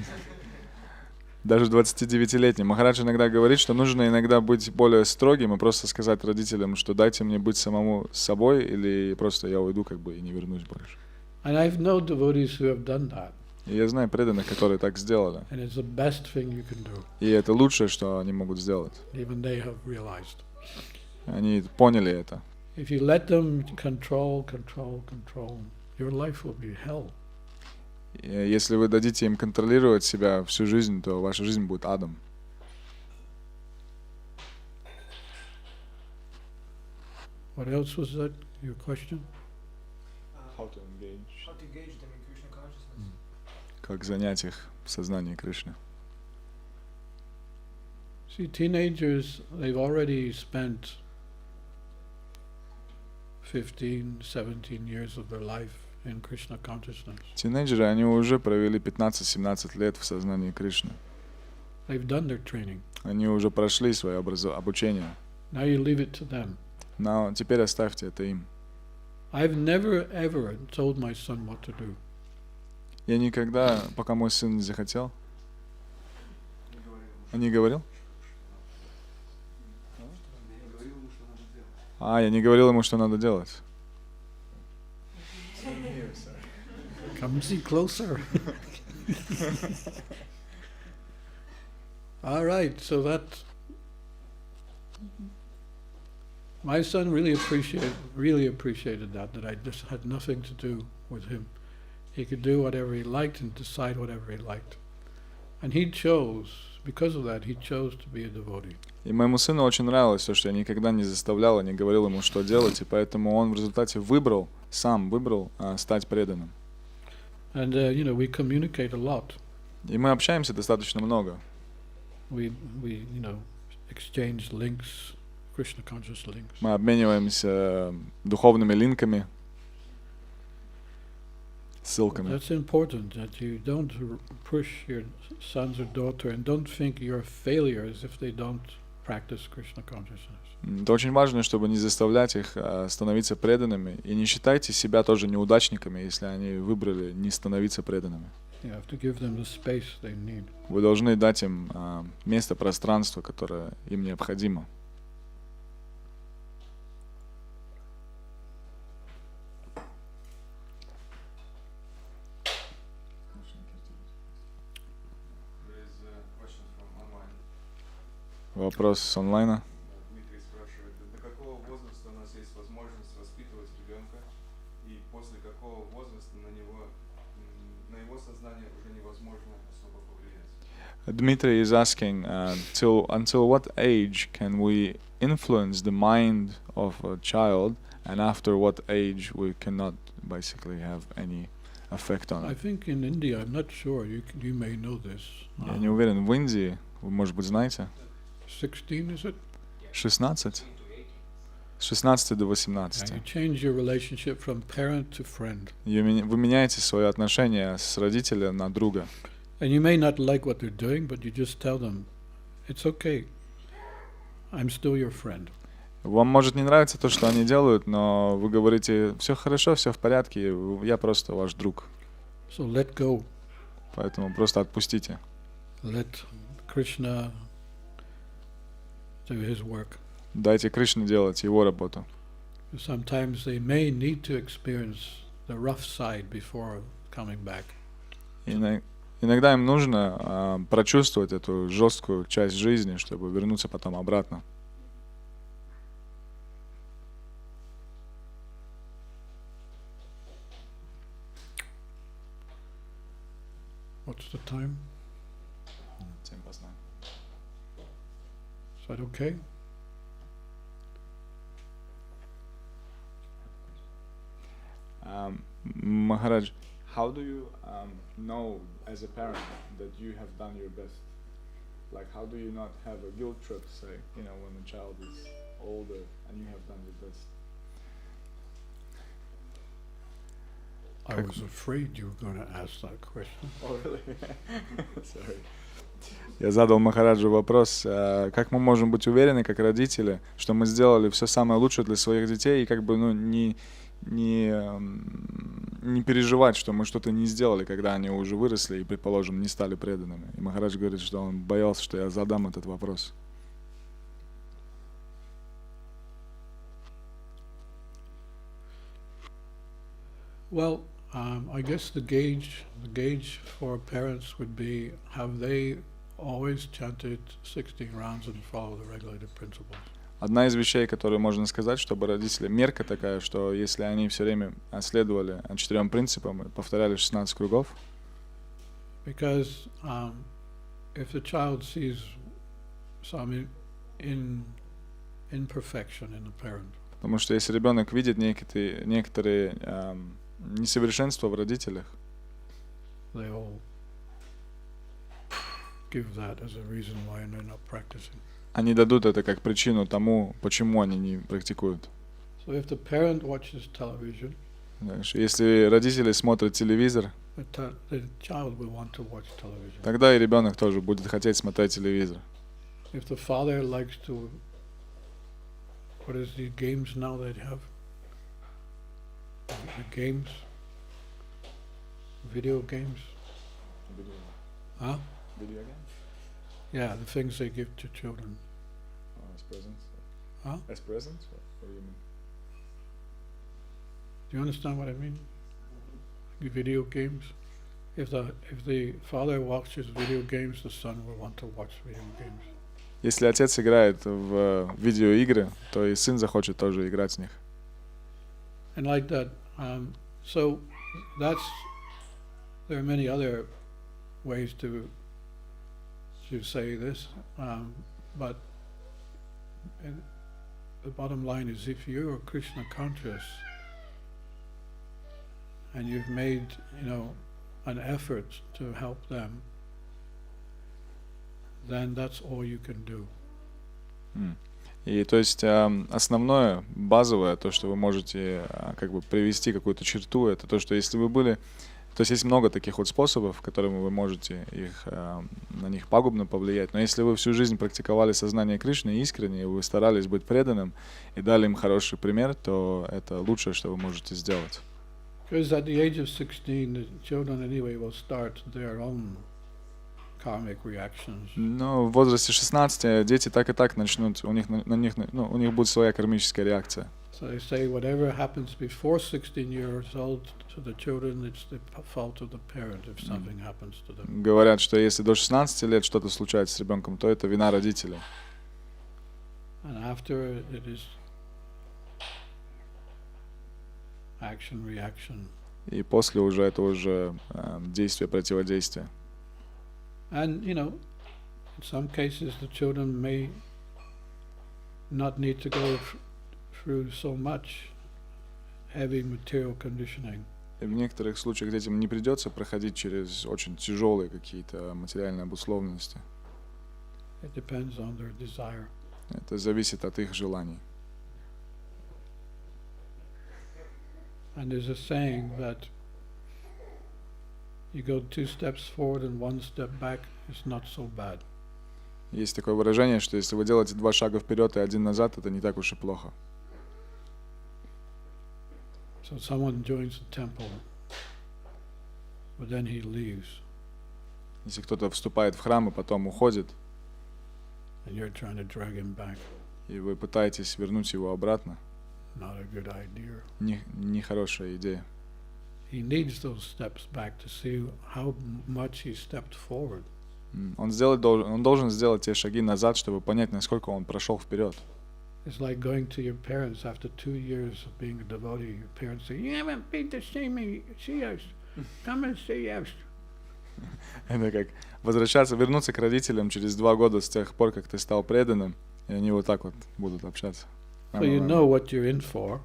Даже 29-летний. Махарадж иногда говорит, что нужно иногда быть более строгим и просто сказать родителям, что дайте мне быть самому собой, или просто я уйду как бы и не вернусь больше. And I've known devotees who have done that. И я знаю преданных, которые так сделали. And it's the best thing you can do. И это лучшее, что они могут сделать. Even they have realized. Они поняли это. If you let them control, your life will be hell. И если вы дадите им контролировать себя всю жизнь, то ваша жизнь будет адом. What else was that, your question? How to engage. How to engage them in Krishna consciousness. Как занять их в сознании Кришны. See, teenagers, they've already spent 15, 17 years of their life in Krishna consciousness. Тинейджеры, они уже провели 15-17 лет в сознании Кришны. They've done their training. Они уже прошли свое обучение. Now you leave it to them. Но теперь оставьте это им. I've never ever told my son what to do. Я никогда, пока мой сын не захотел, не говорил? Я не говорил ему, что надо делать. Come see closer. All right, so that my son really appreciated that I just had nothing to do with him. He could do whatever he liked and decide whatever he liked. And he chose, because of that, he chose to be a devotee. И моему сыну очень нравилось то, что я никогда не заставлял, не говорил ему, что делать, и поэтому он в результате сам выбрал стать преданным. And we communicate a lot. И мы общаемся достаточно много. We exchange links, Krishna conscious links. Мы обмениваемся духовными линками. ссылками. That's important, that you don't push your sons or daughter and don't think you're failures if they don't practice Krishna consciousness. Это очень важно, чтобы не заставлять их становиться преданными, и не считайте себя тоже неудачниками, если они выбрали не становиться преданными. You have to give them the space they need. Вы должны дать им место, пространство, которое им необходимо. Вопрос с онлайна. Дмитрий спрашивает, до какого возраста у нас есть возможность воспитывать ребенка, и после какого возраста на его сознание уже невозможно особо повлиять? Dmitry is asking, until what age can we influence the mind of a child, and after what age we cannot basically have any effect on I it? think in India, I'm not sure, you may know this. Я не уверен, в Индии, вы, может быть, знаете, 16, is it? 16? С 16 до And 18. you change your relationship from parent to friend. Вы меняете свои отношения с родителя на друга. And you may not like what they're doing, but you just tell them, it's okay, I'm still your friend. Вам может не нравиться то, что они делают, но вы говорите, все хорошо, все в порядке, я просто ваш друг. So let go. Поэтому просто отпустите. Let Krishna do his work. Дайте Кришне делать его работу. Sometimes they may need to experience the rough side before coming back. Иногда им нужно прочувствовать эту жесткую часть жизни, чтобы вернуться потом обратно. What's the time? Is that okay? Maharaj, how do you know as a parent that you have done your best? Like, how do you not have a guilt trip, say, when the child is older and you have done your best? I was afraid you were going to ask that question. Oh, really? Sorry. Я задал Махараджу вопрос, как мы можем быть уверены, как родители, что мы сделали все самое лучшее для своих детей, и как бы не переживать, что мы что-то не сделали, когда они уже выросли и, предположим, не стали преданными. И Махарадж говорит, что он боялся, что я задам этот вопрос. Well, I guess the gauge for parents would be, have they always chanted 16 rounds and follow the regulated principles? Одна из вещей, которую можно сказать, чтобы родители, мерка такая, что если они все время следовали 4 принципам и повторяли 16 кругов. Because if the child sees some imperfection in the parent, Потому что если ребенок видит некоторые несовершенства в родителях, they'll give that as a reason why they're not practicing. они дадут это как причину тому, почему они не практикуют. So if the parent watches television, Если родители смотрят телевизор, the child will want to watch television. тогда и ребенок тоже будет хотеть смотреть телевизор. If the father likes to, what is the games now that have? The games? Video games? Huh? Video game? Yeah, the things they give to children. As presents? Huh? As presents? What do you mean? Do you understand what I mean? Video games. If the father watches video games, the son will want to watch video games. Если отец играет в видеоигры, то и сын захочет тоже играть в них. And like that, so there are many other ways to say this, but the bottom line is, if you are Krishna conscious and you've made, an effort to help them, then that's all you can do. И то есть основное, базовое, то, что вы можете как бы привести какую-то черту, это то, что если вы были... То есть есть много таких вот способов, которыми вы можете на них пагубно повлиять. Но если вы всю жизнь практиковали сознание Кришны искренне, и вы старались быть преданным и дали им хороший пример, то это лучшее, что вы можете сделать. Because at the age of 16, the children anyway will start their own karmic reactions. Но в возрасте 16 дети так и так начнут, у них будет своя кармическая реакция. So they say whatever happens before 16 years old to the children, it's the fault of the parent if something happens to them. Говорят, что если до 16 лет что-то случается с ребенком, то это вина родителей. And after it is action, reaction. И после уже это уже действие, противодействие. And, you know, in some cases the children may not need to go through so much heavy material conditioning. И в некоторых случаях детям не придется проходить через очень тяжелые какие-то материальные обусловленности. It depends on their desire. Это зависит от их желаний. And there's a saying that you go 2 steps forward and 1 step back, it's not so bad. Есть такое выражение, что если вы делаете 2 шага вперед и 1 назад, это не так уж и плохо. So someone joins the temple, but then he leaves, Если кто-то вступает в храм и потом уходит, and you're trying to drag him back, и вы пытаетесь вернуть его обратно, not a good idea. не хорошая идея. He needs those steps back to see how much he stepped forward. Он должен сделать те шаги назад, чтобы понять, насколько он прошел вперед. It's like going to your parents after 2 years of being a devotee. Your parents say, "You haven't been to see us. Come and see us." Это как вернуться к родителям через 2 года с тех пор, как ты стал преданным, и они вот так вот будут общаться. So you know what you're in for,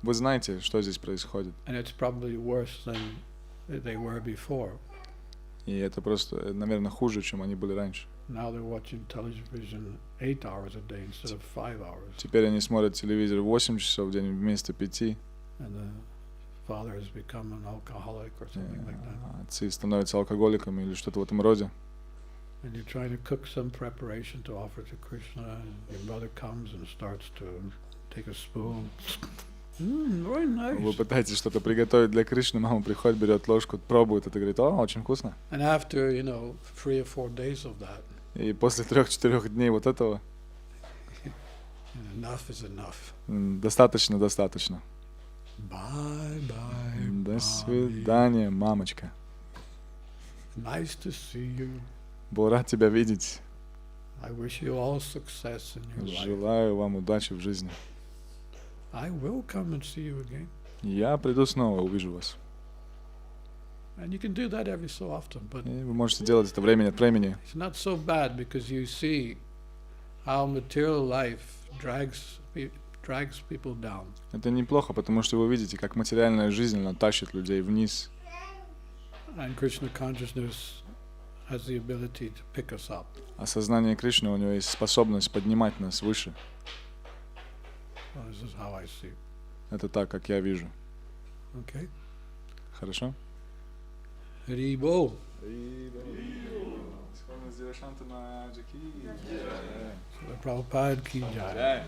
Вы знаете, что здесь происходит. and it's probably worse than they were before. И это просто, наверное, хуже, чем они были раньше. Now they're watching television 8 hours a day instead of 5 hours. Теперь они смотрят телевизор 8 часов в день вместо 5. And the father has become an alcoholic or something like that. Отцы становятся алкоголиками или что-то в этом роде. And you're trying to cook some preparation to offer to Krishna, and your mother comes and starts to take a spoon. Very nice. Вы пытаетесь что-то приготовить для Кришны, мама приходит, берет ложку, пробует это, говорит: о, очень вкусно. And after, 3 or 4 days of that, И после 3-4 дней вот этого enough is enough. достаточно. Bye-bye. До свидания, мамочка. Nice to see you. Был рад тебя видеть. I wish you all success in your life. Желаю вам удачи в жизни. I will come and see you again. Я приду снова, увижу вас. And you can do that every so often, but И вы можете делать это время от времени. it's not so bad because you see how material life drags people down. Это неплохо, потому что вы видите, как материальная жизнь, она тащит людей вниз. And Krishna Consciousness has the ability to pick us up. А сознание Кришны, у него есть способность поднимать нас выше. Well, this is how I see it. Это так, как я вижу. Okay? Хорошо? Ribo. Дхирасанта Srila Prabhupada ki jai.